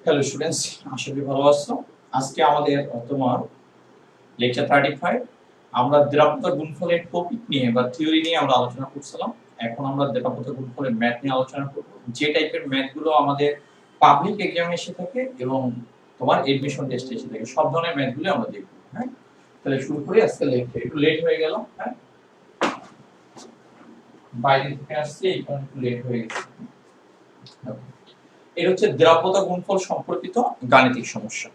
Hello students, আশা করি ভালো আছো। আজকে আমাদের তোমার লেকচার 35 আমরা দ্রাবকতা গুণফলের টপিক নিয়ে বা থিওরি নিয়ে আমরা আলোচনা করছিলাম। এখন আমরা দ্রাবকতা গুণফলের ম্যাথ নিয়ে আলোচনা করব। যে টাইপের ম্যাথগুলো আমাদের পাবলিক এক্সামে এসে থাকে এবং তোমার এডমিশন টেস্টে এসে থাকে, সব ধরনের ম্যাথগুলো আমরা দেখব। হ্যাঁ, তাহলে শুরু করি। আজকে লেকচার একটু লেট হয়ে গেল। হ্যাঁ, বাইরে থেকে আসছি, এই কারণে একটু লেট হয়ে গেছে। এটা হচ্ছে দ্রাবকতা গুণফল সম্পর্কিত গাণিতিক সমস্যা।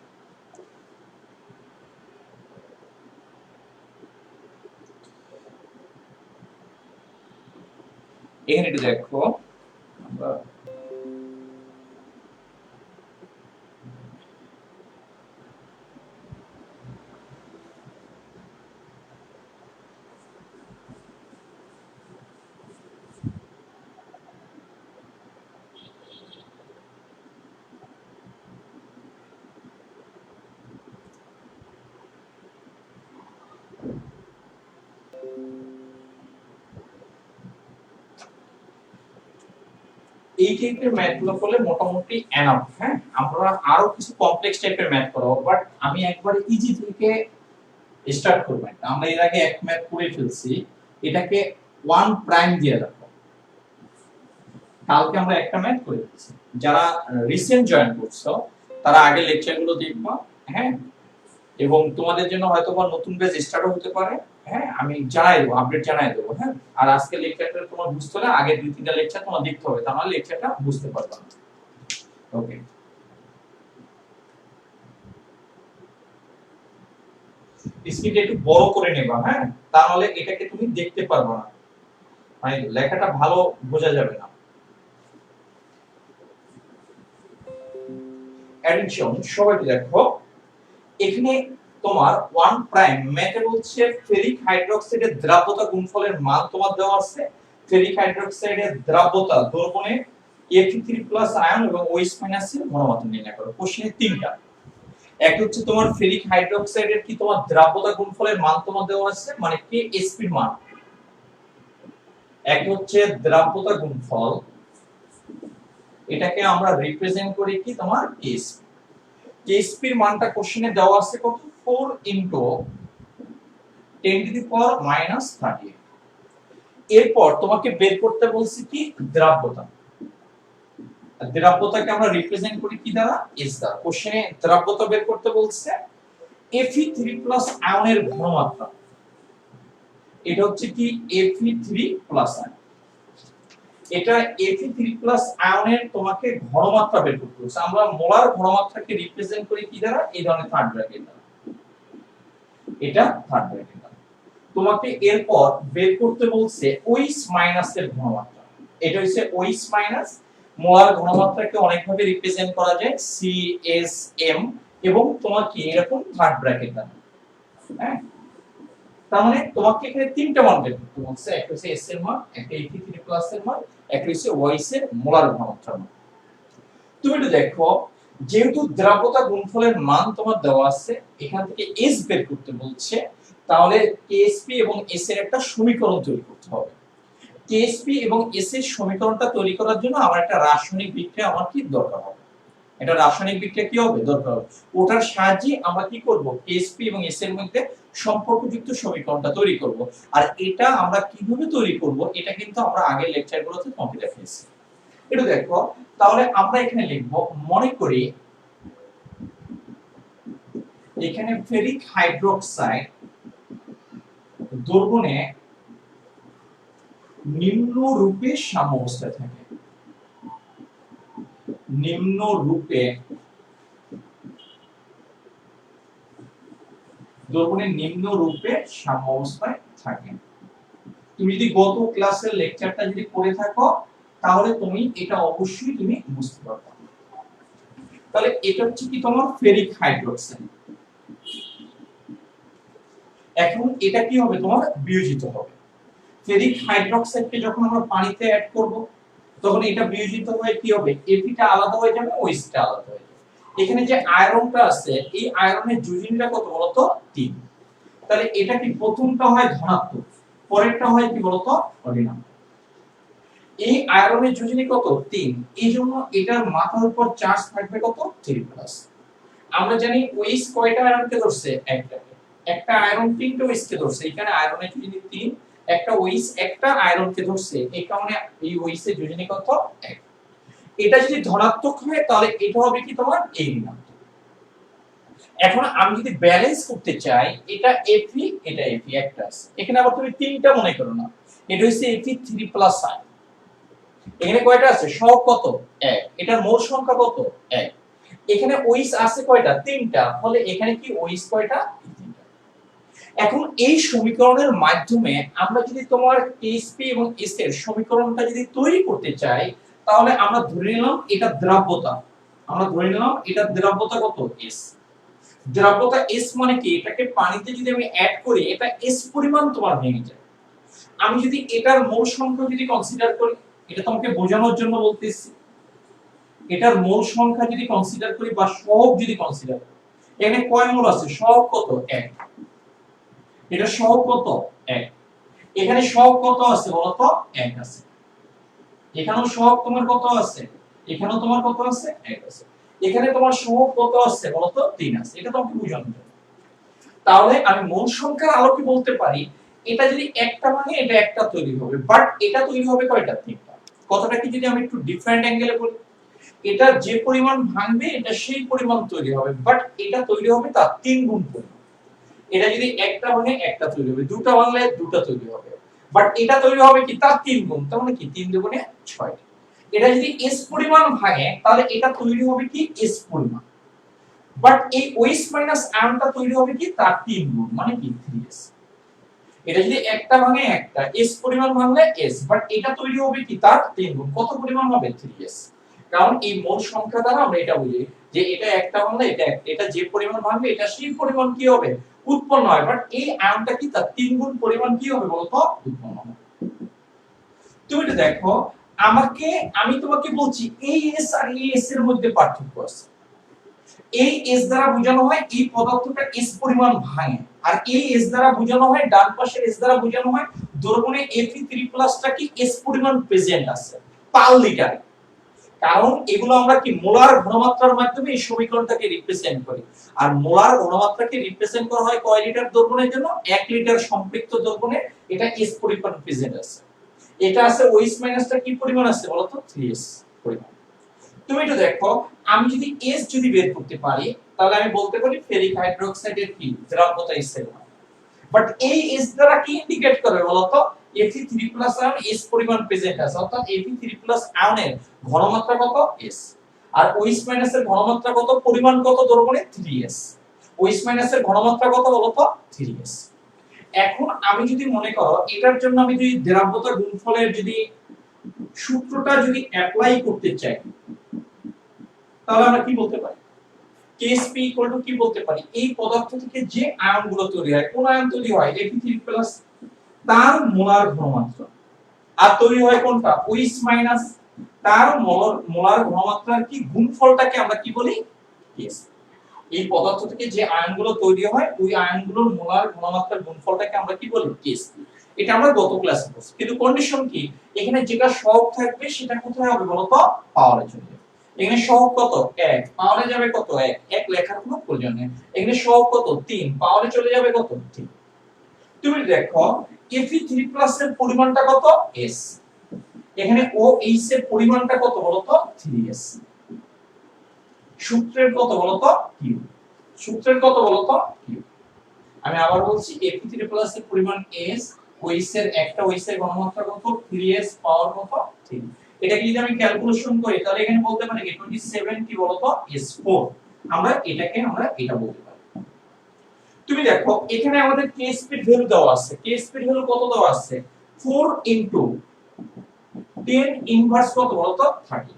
এখানে একটু দেখো, আমরা এই টাইপের ম্যাথগুলো করলে মোটামুটি এনাফ। হ্যাঁ, আমরা আরো কিছু কমপ্লেক্স টাইপের ম্যাথ করাবো, বাট আমি একবারে ইজি থেকে স্টার্ট করব। আমরা এর আগে এক ম্যাথ করে ফেলছি, এটাকে 1 প্রাইম দিয়ে রাখো। কালকে আমরা একটা ম্যাথ করে ফেলছি। যারা রিসেন্ট জয়েন করছো তারা আগে লেকচারগুলো দেখবা। হ্যাঁ, এবং তোমাদের জন্য হয়তো বা নতুন বেজ স্টার্টও হতে পারে। হ্যাঁ, আমি জানাই দেবো, আপডেট জানাই দেবো। হ্যাঁ, আর আজকে লেকচারটা তোমার বুঝতে হলে আগে 2-3টা লেকচার তোমার দেখতে হবে, তাহলে লেকচারটা বুঝতে পারবে। ওকে, স্ক্রিনটা একটু বড় করে নেবা। হ্যাঁ, তাহলে এটাকে তুমি দেখতে পারবে না, মানে লেখাটা ভালো বোঝা যাবে না। অ্যাডিশন সবাই দেখো, এখানে তোমার 1 প্রাইম ম্যাথে বলছে ফেরিক হাইড্রোক্সাইডের দ্রাব্যতা গুণফলের মান তোমার দেওয়া আছে। ফেরিক হাইড্রোক্সাইডের দ্রাব্যতা দ্রবণে Fe3+ আয়ন এবং OH- এর ঘনমাত্রা নির্ণয় করো। কোশ্চেনে তিনটা। একটা হচ্ছে তোমার ফেরিক হাইড্রোক্সাইডের কি তোমার দ্রাব্যতা গুণফলের মান তোমার দেওয়া আছে, মানে Ksp এর মান। একটা হচ্ছে দ্রাব্যতা গুণফল, এটাকে আমরা রিপ্রেজেন্ট করি কি তোমার Ksp। Ksp এর মানটা কোশ্চেনে দেওয়া আছে কত, 4 × 10⁻⁻38। এরপর তোমাকে বের করতে বলছি কি দ্রাব্যতা। দ্রাব্যতাকে আমরা রিপ্রেজেন্ট করি কি দ্বারা, S দ্বারা। কোশ্চেনে দ্রাব্যতা বের করতে বলছে Fe3+ আয়নের ঘনমাত্রা, এটা হচ্ছে কি Fe3+ আয়ন। এটা Fe3+ আয়নের তোমাকে ঘনমাত্রা বের করতে হবে। আমরা মোলার ঘনমাত্রাকে রিপ্রেজেন্ট করি কি দ্বারা? এই ধরনের থার্ড ব্র্যাকেট দ্বারা। এটা থার্ড ব্র্যাকেট দ্বারা। তোমাকে এরপর বের করতে বলছে ওইস মাইনাসের ঘনমাত্রা। এটা হচ্ছে ওইস মাইনাস। মোলার ঘনমাত্রাকে অনেকভাবে রিপ্রেজেন্ট করা যায় CSM, এবং তোমাকে এরকম থার্ড ব্র্যাকেট দ্বারা। হ্যাঁ, তার মানে তোমাকে এখানে তিনটা মান বের করতে বলছে। একটা হচ্ছে S এর মান, একটা Fe3+ এর মান, একটা হচ্ছে ওইস এর মোলার ঘনমাত্রা মান। তুমি একটু দেখো, যেহেতু দ্রাব্যতা গুণফলের মান তোমার দেওয়া আছে, এখান থেকে S বের করতে বলছে, তাহলে KSP এবং S এর একটা সমীকরণ তৈরি করতে হবে। KSP এবং S এর সমীকরণটা তৈরি করার জন্য আমার একটা রাসায়নিক বিক্রিয়া আমার কি দরকার হবে। এটা রাসায়নিক বিক্রিয়া কি হবে দরকার হবে। ওটার সাহায্যে আমরা কি করব, KSP এবং S এর মধ্যে সম্পর্কযুক্ত সমীকরণটা তৈরি করব। আর এটা আমরা কিভাবে তৈরি করব, এটা কিন্তু আমরা আগের লেকচারগুলোতে তোমাকে দেখিয়েছি। এটা দেখো, তাহলে আমরা এখানে লিখব, মনে করি এখানে ফেরিক হাইড্রোক্সাইড দ্রবণে নিম্ন রূপে সাম্যাবস্থায় থাকে। নিম্ন রূপে দ্রবণের নিম্ন রূপে সাম্যাবস্থায় থাকে। তুমি যদি গত ক্লাসের লেকচারটা যদি পড়ে থাকো, তাহলে তুমি এটা অবশ্যই তুমি বুঝতে পারবে। তাহলে এটা হচ্ছে কি তোমার ফেরিক হাইড্রোক্সাইড। এখন এটা কি হবে, তোমার বিয়োজিত হবে। ফেরিক হাইড্রোক্সাইডকে যখন আমরা পানিতে অ্যাড করব, তখন এটা বিয়োজিত হয়ে কি হবে, Fe-টা আলাদা হয়ে যাবে, OH-টা আলাদা হয়ে যাবে। এখানে যে আয়রনটা আছে, এই আয়রনের যোজনীটা কত বলতো? 3। তাহলে এটা কি প্রথমটা হয় ধনাত্মক, পরেরটা হয় কি বলতো? ঋণাত্মক। এই আয়রনের যোজনী কত? 3। এইজন্য এটার মাথার উপর চার্জ থাকবে কত? 3+। আমরা জানি OH কয়টা আয়রনকে ধরছে? একটা আয়রন 3টা OH কে ধরছে। এখানে আয়রনের যোজনী 3, একটা OH একটা আয়রনকে ধরছে, এই কারণে এই OH এর যোজনী কত? 1। এটা যদি ধনাত্মক হয়, তাহলে এটা হবে কি তোমার? ঋণাত্মক। এখন আমি যদি ব্যালেন্স করতে চাই, এটা Fe, এটা Fe একটা আছে, এখানে আবার তুমি তিনটা মনে করো না, এটা হচ্ছে Fe3+ আয়ন। এখানে কয়টা আছে? সহগ কত? 1। এটার মোল সংখ্যা কত? 1। এখানে OH আছে কয়টা? 3টা। ফলে এখানে কি OH কয়টা? 3টা। এখন এই সমীকরণের মাধ্যমে আমরা যদি তোমার KSP এবং S এর সমীকরণটা যদি তৈরি করতে চাই, তাহলে আমরা ধরে নিলাম এটা দ্রাব্যতা। আমরা ধরে নিলাম এটা দ্রাব্যতা কত? S। দ্রাব্যতা S মানে কি? এটাকে পানিতে যদি আমি অ্যাড করি, এটা S পরিমাণ তোমার ভেঙে যায়। আমি যদি এটার মোল সংখ্যা যদি কনসিডার করি, এটা তোমাকে বোঝানোর জন্য বলতেছি, এটার মোল সংখ্যা যদি কনসিডার করি বা সহগ যদি কনসিডার করি, এখানে কয় মোল আছে? সহগ কত? 1। এটা সহগ কত? 1। এখানে সহগ কত আছে বলতো? 1 আছে। এখানেও সহগ তোমার কত আছে? এখানেও তোমার কত আছে? 1 আছে। এখানে তোমার সহগ কত আছে বলতো? 3 আছে। এটা তোমাকে বোঝানোর জন্য। তাহলে আমি মোল সংখ্যার আলোকে বলতে পারি, এটা যদি একটা ভাঙে, এটা একটা তৈরি হবে, বাট এটা তৈরি হবে কয়টা? 3টা। কথাটা কি যদি আমি একটু ডিফারেন্ট অ্যাঙ্গেলে বলি, এটা যে পরিমাণ ভাঙবে, এটা সেই পরিমাণ তৈরি হবে, বাট এটা তৈরি হবে তার 3 গুণ পরিমাণ। এটা যদি একটা ভাঙে, একটা তৈরি হবে, দুটো ভাঙলে দুটো তৈরি হবে, বাট এটা তৈরি হবে কি তার 3 গুণ। তার মানে কি 3 দুগুণে 6। এটা যদি S পরিমাণ ভাঙে, তাহলে এটা তৈরি হবে কি S পরিমাণ, বাট এই OH মাইনাস আয়নটা তৈরি হবে কি তার 3 গুণ, মানে কি 3S। এটা যদি একটা ভাঙে, একটা S পরিমাণ ভাঙলে S, বাট এটা তৈরি হবে কি তার 3 গুণ। কত পরিমাণ হবে? 3S। কারণ এই মোল সংখ্যা দ্বারা আমরা এটা বুঝি যে এটা একটা ভাঙলে এটা যে পরিমাণ ভাঙবে, এটা সেই পরিমাণ কি হবে? উৎপন্ন হয়, বাট এই আয়নটা কি তার 3 গুণ পরিমাণ কি হবে বলতো? উৎপন্ন হবে। তুমি এটা দেখো, আমি তোমাকে বলছি এই S আর এই S এর মধ্যে পার্থক্য আছে। এই S দ্বারা বোঝানো হয় এই পদার্থটা S পরিমাণ ভাঙে, আর এই S দ্বারা বোঝানো হয়, ডান পাশের S দ্বারা বোঝানো হয় দ্রবণে Fe3+টা কি S পরিমাণ প্রেজেন্ট আছে পার লিটার। কারণ এগুলো আমরা কি মোলার ঘনমাত্রার মাধ্যমে এই সমীকরণটাকে রিপ্রেজেন্ট করি। আর মোলার ঘনমাত্রাকে রিপ্রেজেন্ট করা হয় কয় লিটার দ্রবণের জন্য? 1 লিটার সম্পৃক্ত দ্রবণে এটা S পরিমাণ প্রেজেন্ট আছে। এটা আছে OH মাইনাসটা কি পরিমাণ আছে বলতো? 3S পরিমাণ। তুমি একটু দেখো, আমি যদি S যদি বের করতে পারি, তাহলে আমি বলতে পারি ফেরিক হাইড্রোক্সাইডের কি দ্রাব্যতা S এর মান। বাট এই S দ্বারা কি ইন্ডিকেট করে বলতো? Fe3+ আয়ন S পরিমাণ প্রেজেন্ট আছে, অর্থাৎ Fe3+ আয়নের ঘনমাত্রা কত S, আর OH- এর ঘনমাত্রা কত, পরিমাণ কত দ্রবণে 3S। OH- এর ঘনমাত্রা কত বলতো 3S। এখন আমি যদি মনে করো এটার জন্য আমি যদি দ্রাব্যতা গুণফলের যদি সূত্রটা যদি অ্যাপ্লাই করতে চাই, তাহলে আমরা কি বলতে পারি? Ksp কি বলতে পারি? এই পদার্থ থেকে যে আয়নগুলো তৈরি হয়, কোন আয়ন তৈরি হয়? Fe3+ তার মোলার ঘনমাত্রা, আর তৈরি হয় কোনটা? OH- তার মোলার ঘনমাত্রার কি গুণফলটাকে আমরা কি বলি? Ksp। এই পদার্থ থেকে যে আয়নগুলো তৈরি হয়, ওই আয়নগুলোর মোলার ঘনমাত্রার গুণফলটাকে আমরা কি বলি? Ksp। এটা আমরা গত ক্লাসে পড়ছি, কিন্তু কন্ডিশন কি? এখানে যেটা সহগ থাকবে সেটা কোথায় হবে বলতো? পাওয়ারে চলে যাবে। এখানে সহগ কত? 1, পাওয়ারে যাবে কত? 1, 1 লেখার কোনো প্রয়োজন নেই। এখানে সহগ কত? 3, পাওয়ারে চলে যাবে কত? 3। তুমি দেখো Fe3+ এর পরিমাণটা কত? S। এখানে OH এর পরিমাণটা কত বলতো? 3S। সূত্রের কত বলতো? Q। সূত্রের কত বলতো? Q। আমি আবার বলছি, Fe3+ এর পরিমাণ S, OH এর একটা OH এর ঘনমাত্রা কত? 3S, পাওয়ার কত? 3। এটাকে যদি আমি ক্যালকুলেশন করি তাহলে এখানে বলতে পারি কি 27 কি বলতো? S4। আমরা এটা বলতে পারি। তুমি দেখো এখানে আমাদের Ksp এর ভ্যালু দেওয়া আছে। Ksp এর ভ্যালু কত দেওয়া আছে? 4 10 ইনভার্স কত বলতো? 30।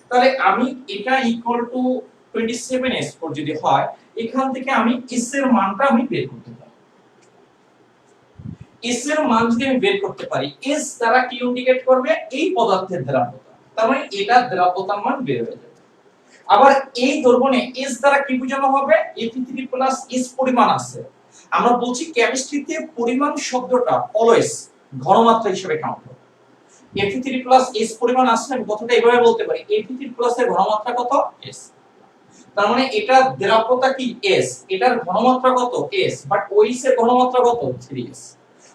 তাহলে আমি এটা ইকুয়াল টু 27S4 যদি হয়, এখান থেকে আমি S এর মানটা আমি বের করতে পারি। S এর মান যদি আমি বের করতে পারি, S দ্বারা কি ইন্ডিকেট করবে? এই পদার্থের দ্রাব্যতা। তার মানে এটা দ্রাব্যতার মান বের হয়ে যাবে। আবার এই দ্রবণে S দ্বারা কি বোঝানো হবে? Fe3+ S পরিমাণ আছে। আমরা বলছি কেমিস্ট্রিতে পরিমাণ শব্দটা অলওয়েজ ঘনমাত্রা হিসেবে কাউন্ট হবে। Fe3+ S পরিমাণ আছে, আমি কথাটা এইভাবে বলতে পারি, Fe3+ এর ঘনমাত্রা কত? S। তার মানে এটা দ্রাব্যতা কি? S, এটার ঘনমাত্রা কত? S, বাট OH এর ঘনমাত্রা কত? 3S।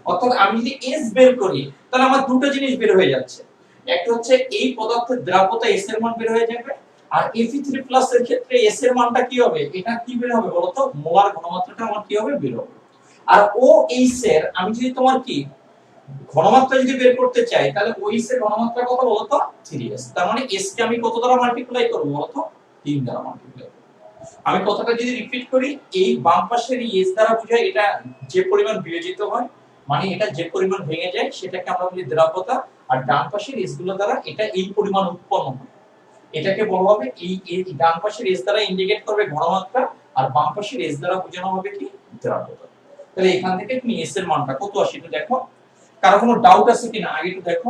অর্থাৎ আমি যদি S বের করি তাহলে আমার দুটো জিনিস বের হয়ে যাচ্ছে। একটা হচ্ছে এই পদার্থের দ্রাব্যতা S এর মান বের হয়ে যাবে, আর Fe3+ এর ক্ষেত্রে S এর মানটা কি হবে? এটা কি বের হবে বলতো? মোলার ঘনমাত্রাটা আমার কি হবে? বের হবে। আর OH এর আমি যদি তোমার কি ঘনমাত্রা যদি বের করতে চাই, তাহলে OH এর ঘনমাত্রা কত বলতো? 3S। তার মানে S কে আমি কত দ্বারা মাল্টিপ্লাই করব বলতো? 3 দ্বারা মাল্টিপ্লাই। আমি কথাটা যদি রিপিট করি, এই বাম পাশের এই S দ্বারা বোঝায় এটা যে পরিমাণ বিয়োজিত হয়, মানে এটা যে পরিমাণ ভেঙে যায় সেটাকে আমরা বলি দ্রাব্যতা, আর ডান পাশের S গুলো দ্বারা এটা এই পরিমাণ উৎপন্ন হয়, এটাকে বলা হবে এই ডান পাশের S দ্বারা ইন্ডিকেট করবে ঘনমাত্রা, আর বাম পাশের S দ্বারা বোঝানো হবে কি? দ্রাব্যতা। তাহলে এখান থেকে তুমি S এর মানটা কত আসে একটু দেখো। কারো কোনো ডাউট আছে কিনা আগে একটু দেখো।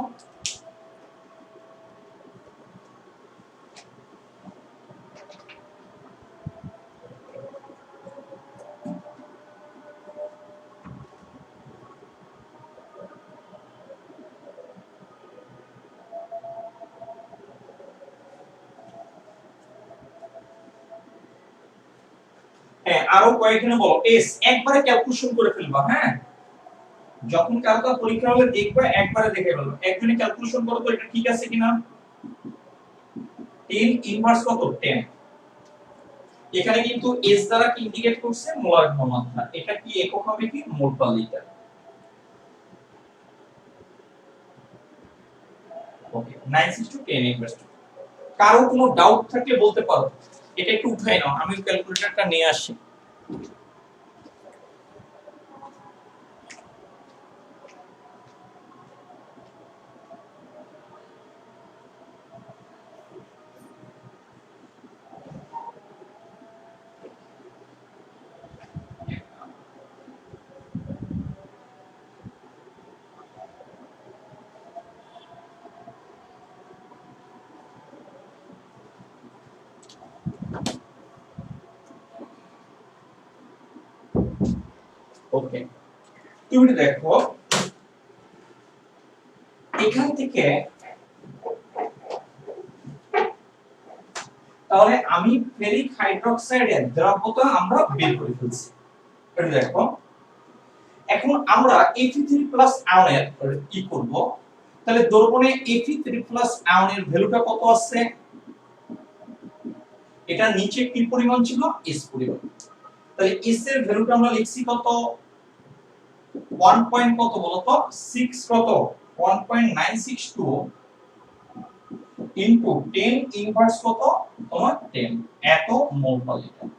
হ্যাঁ, আরো কয়েকজনে বলো। এস একবারে ক্যালকুলেশন করে ফেলবা, হ্যাঁ, যখন কালকা পরীক্ষা হলে দেখবা একবারে দেখে ফেলবা। একজনে ক্যালকুলেশন করো তো এটা ঠিক আছে কিনা। 10 ইনভার্স কত? 10। এখানে কিন্তু এস দ্বারা কি ইন্ডিকেট করছে? মোলার ঘনমাত্রা। এটা কি একক হবে কি? মোল পার লিটার। ওকে, 9:10 ইনভার্স। কারো কোনো ডাউট থাকলে বলতে পারো। এটা একটু উঠাই নাও, আমি ক্যালকুলেটরটা নিয়ে আসি। ওকে, তুমি দেখো এখান থেকে তাহলে আমি ফেরিক হাইড্রোক্সাইডের দ্রাব্যতা আমরা বের করে ফেলছি। এটা দেখো, এখন আমরা Fe3+ আয়নের কি করব? তাহলে দ্রবণে Fe3+ আয়নের ভ্যালুটা কত আছে? এটা নিচে কি পরিমাণ ছিল? S পরিমাণ। তাহলে S এর ভ্যালুটা আমরা লিখছি কত? 1 পয়েন্ট কত বলতো 6 কত 1.962 ইনটু 10 ইনভার্স কত তোমার 10 এত মোল পার লিটার।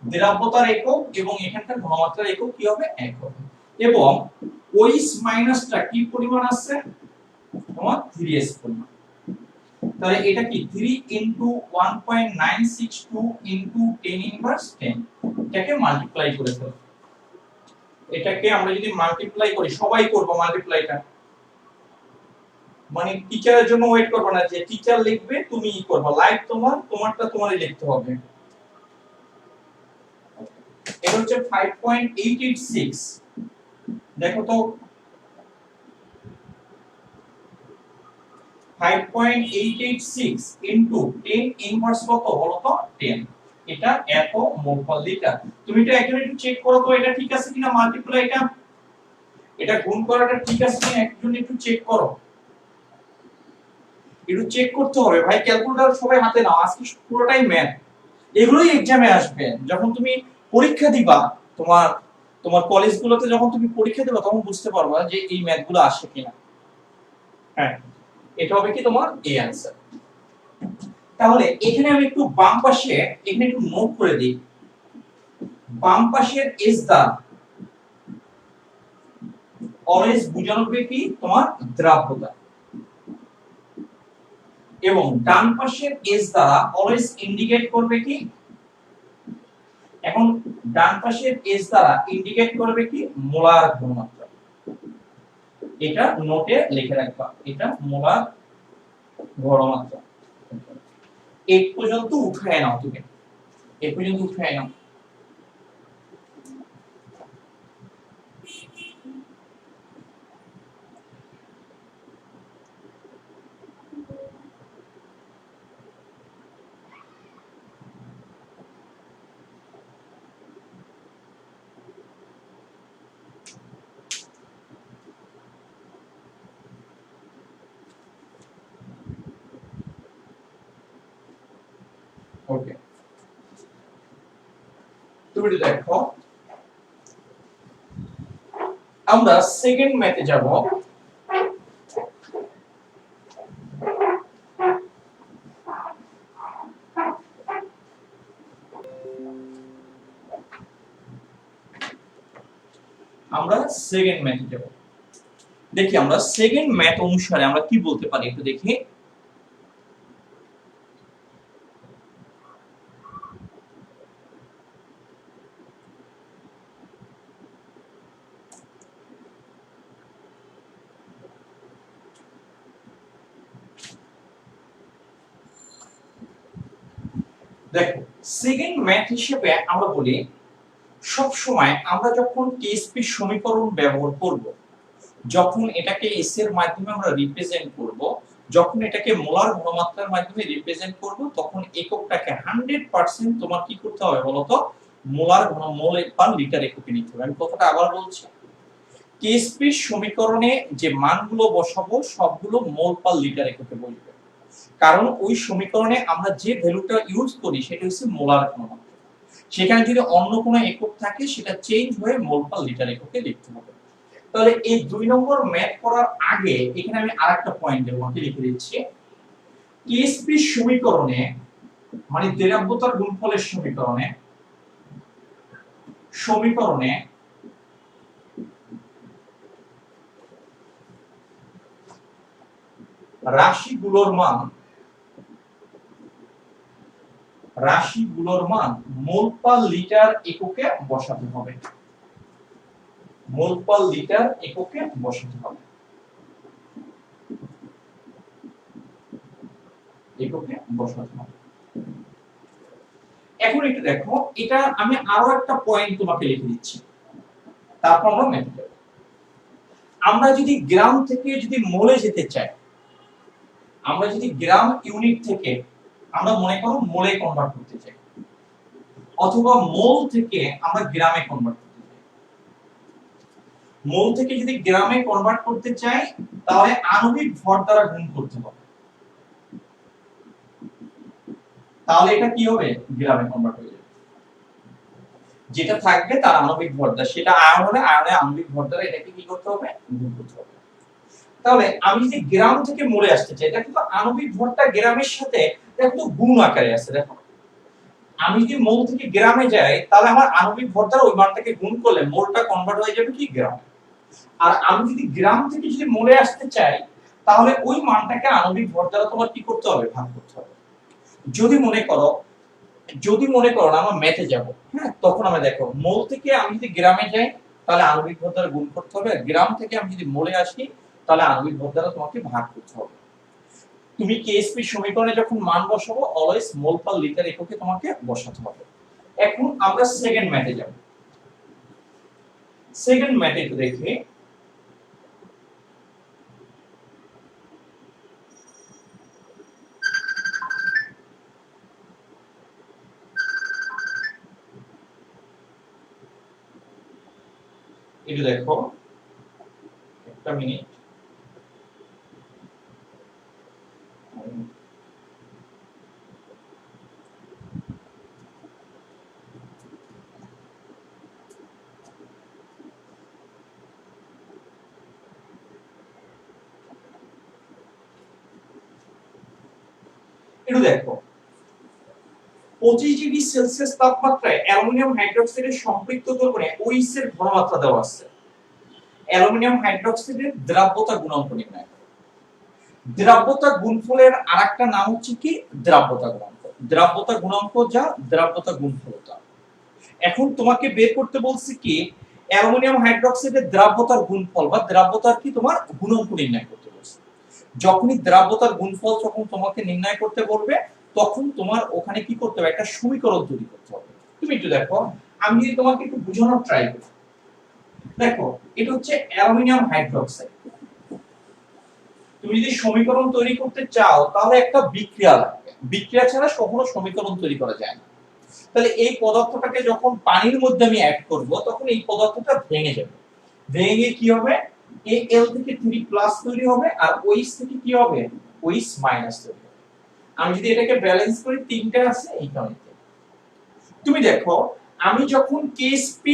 দ্রাব্যতার একক এবং এখানকার ঘনমাত্রার একক কি হবে এক হবে। এবং ওইস মাইনাসটা কি পরিমাণ আছে তোমার 3s পরিমাণ। তাহলে এটা কি 3 ইনটু 1.962 ইনটু 10 ইনভার্স 10 এটাকে মাল্টিপ্লাই করে ফেলো। এটাকে আমরা যদি মাল্টিপ্লাই করি সবাই করব মাল্টিপ্লাইটা, মানে টিচারের জন্য ওয়েট করবে না যে টিচার লিখবে তুমি করবে, লাইভ তোমারটা তোমারই লিখতে হবে। এটা হচ্ছে 5.886 দেখো তো 5.886 ইনটু 10 ইনভার্স কত বলো তো 10 এটা এত মোল পার লিটার। তুমি এটা একজন একটু চেক করো তো এটা ঠিক আছে কিনা, মাল্টিপ্লাইটা এটা গুণ করাটা ঠিক আছে কিনা একজন একটু চেক করো, একটু চেক করতে হবে ভাই। ক্যালকুলেটর সবাই হাতে নাও, আজকে পুরোটাই ম্যাথ, এগুলোই এক্সামে আসবে। যখন তুমি পরীক্ষা দিবা তোমার তোমার কলেজগুলোতে যখন তুমি পরীক্ষা দিবা তখন বুঝতে পারবা যে এই ম্যাথগুলো আসে কিনা। হ্যাঁ এটা হবে কি তোমার এই অ্যানসার। তাহলে এখানে আমি একটু বাম পাশে এখানে একটু নোট করে দিই, বাম পাশের এস দা অলওয়েজ বোঝানো হবে কি তোমার দ্রাব্যতা, এবং ডান পাশের এস দ্বারা অলওয়েজ ইন্ডিকেট করবে কি, এখন ডান পাশের এস দ্বারা ইন্ডিকেট করবে কি মোলার ঘনমাত্রা। এটা নোটে লিখে রাখবা, এটা মোলার ঘনমাত্রা। এই পর্যন্ত উঠায় নাও তুমি, এই পর্যন্ত উঠায় নাও। ওকে তুমি দেখো আমরা সেকেন্ড ম্যাথে যাব। আমরা সেকেন্ড ম্যাথে যাব, দেখি আমরা সেকেন্ড ম্যাথ অনুসারে আমরা কি বলতে পারি একটু দেখি। দেখো সেকেন্ড ম্যাথ হিসেবে আমরা বলি সব সময় আমরা যখন টিএসপি সমীকরণ ব্যবহার করব, যখন এটাকে এস এর মাধ্যমে আমরা রিপ্রেজেন্ট করব, যখন এটাকে মোলার ঘনমাত্রার মাধ্যমে রিপ্রেজেন্ট করব, তখন এককটাকে 100% তোমার কি করতে হবে বলতো মোলার ঘন মোল পার লিটার এককে নিতে হবে। আমি কথাটা আবার বলছি, টিএসপি সমীকরণে যে মানগুলো বসাবো সবগুলো মোল পার লিটার এককে বসবে, কারণ ওই সমীকরণে আমরা যে ভ্যালুটা ইউজ করি সেটা হচ্ছে মোলার ঘনমাত্রা। সেখানে যদি অন্য কোনো একক থাকে সেটা চেঞ্জ হয়ে মোল পার লিটার এককে লিখতে হবে। তাহলে এই 2 নম্বর ম্যাথ করার আগে এখানে আমি আরেকটা পয়েন্ট তোমাকে লিখে দিচ্ছি। টিএসপি সমীকরণে মানে দ্রাব্যতার গুণফলের সমীকরণে রাশিগুলোর মান মোল পার লিটার এককে বসাতে হবে, মোল পার লিটার এককে বসাতে হবে, এককে বসাতে হবে। এখন একটু দেখো, এটা আমি আরো একটা পয়েন্ট তোমাকে লিখে দিচ্ছি, তারপর আমরা ম্যাথে যাব। আমরা যদি গ্রাম থেকে যদি মোলে যেতে চাই, আমরা যদি গ্রাম ইউনিট থেকে আমরা মনে করো মোলে কনভার্ট করতে চাই, অথবা মোল থেকে আমরা গ্রামে কনভার্ট করতে চাই। মোল থেকে যদি গ্রামে কনভার্ট করতে চাই তাহলে আণবিক ভর দ্বারা গুণ করতে হবে, তাহলে এটা কি হবে গ্রামে কনভার্ট হয়ে যাবে। যেটা থাকবে তার আণবিক ভর দ্বারা, সেটা আয়ন হলে আয়নের আণবিক ভর দ্বারা এটাকে কি করতে হবে, গুণ করতে হবে। তাহলে আমি যদি গ্রাম থেকে মোলে আসতে চাই, এটা কিন্তু আণবিক ভরটা গ্রামের সাথে দেখো তো গুণ আকারে আছে। দেখো আমি যদি মোল থেকে গ্রামে যাই তাহলে আমার আণবিক ভর দ্বারা ওই মানটাকে গুণ করলে মোলটা কনভার্ট হয়ে যাবে কি গ্রাম। আর আমি যদি গ্রাম থেকে যদি মোলে আসতে চাই তাহলে ওই মানটাকে আণবিক ভর দ্বারা তোমার কি করতে হবে, ভাগ করতে হবে। যদি মনে করো না আমরা ম্যাথে যাব, হ্যাঁ, তখন আমরা দেখো মোল থেকে আমি যদি গ্রামে যাই তাহলে আণবিক ভর দ্বারা গুণ করতে হবে, আর গ্রাম থেকে আমি যদি মোলে আসি তাহলে আণবিক ভর দ্বারা তোমাকে ভাগ করতে হবে। তুমি কেএসপি সমীকরণে যখন মান বসাবো অলওয়েজ মোল পার লিটার এককে তোমাকে বসাতে হবে। এখন আমরা সেকেন্ড ম্যাথে যাব। সেকেন্ড ম্যাথে দেখি একটু দেখো, একটা মিনিট। একটু দেখো 25 ডিগ্রি সেলসিয়াস তাপমাত্রায় অ্যালুমিনিয়াম হাইড্রোক্সাইডের সম্পৃক্ত দ্রবণে OH এর ঘনমাত্রা দেওয়া আছে। অ্যালুমিনিয়াম হাইড্রোক্সাইডের দ্রাব্যতা গুণাঙ্ক নির্ণয় করো। দ্রাব্যতা গুণফলের আরেকটা নাম হচ্ছে কি, দ্রাব্যতা গুণাঙ্ক। দ্রাব্যতা গুণাঙ্ক যা দ্রাব্যতা গুণফলতা। এখন তোমাকে বের করতে বলছি কি অ্যালুমিনিয়াম হাইড্রোক্সাইডের দ্রাব্যতার গুণফল বা দ্রাব্যতার কি তোমার গুণাঙ্ক নির্ণয় করতে বলছে। যখনই দ্রাব্যতার গুণফল যখন তোমাকে নির্ণয় করতে বলবে তখন তোমার ওখানে কি করতে হবে, একটা সমীকরণ তৈরি করতে হবে। তুমি একটু দেখো, আমি যদি তোমাকে একটু বোঝানোর ট্রাই করি। দেখো এটা হচ্ছে অ্যালুমিনিয়াম হাইড্রোক্সাইড। তুমি যদি সমীকরণ তৈরি করতে চাও তাহলে একটা বিক্রিয়া লাগবে, বিক্রিয়া ছাড়া কখনো সমীকরণ তৈরি করা যায় না। তাহলে এই পদার্থটাকে যখন পানির মধ্যে আমি অ্যাড করব তখন এই পদার্থটা ভেঙে যাবে, ভেঙে কি হবে, Al থেকে 3 প্লাস তৈরি হবে আর OH থেকে কি হবে, OH মাইনাস তৈরি হবে। আমি যদি এটাকে ব্যালেন্স করি তিনটা আছে এই কারণে। তুমি দেখো আমি যখন Ksp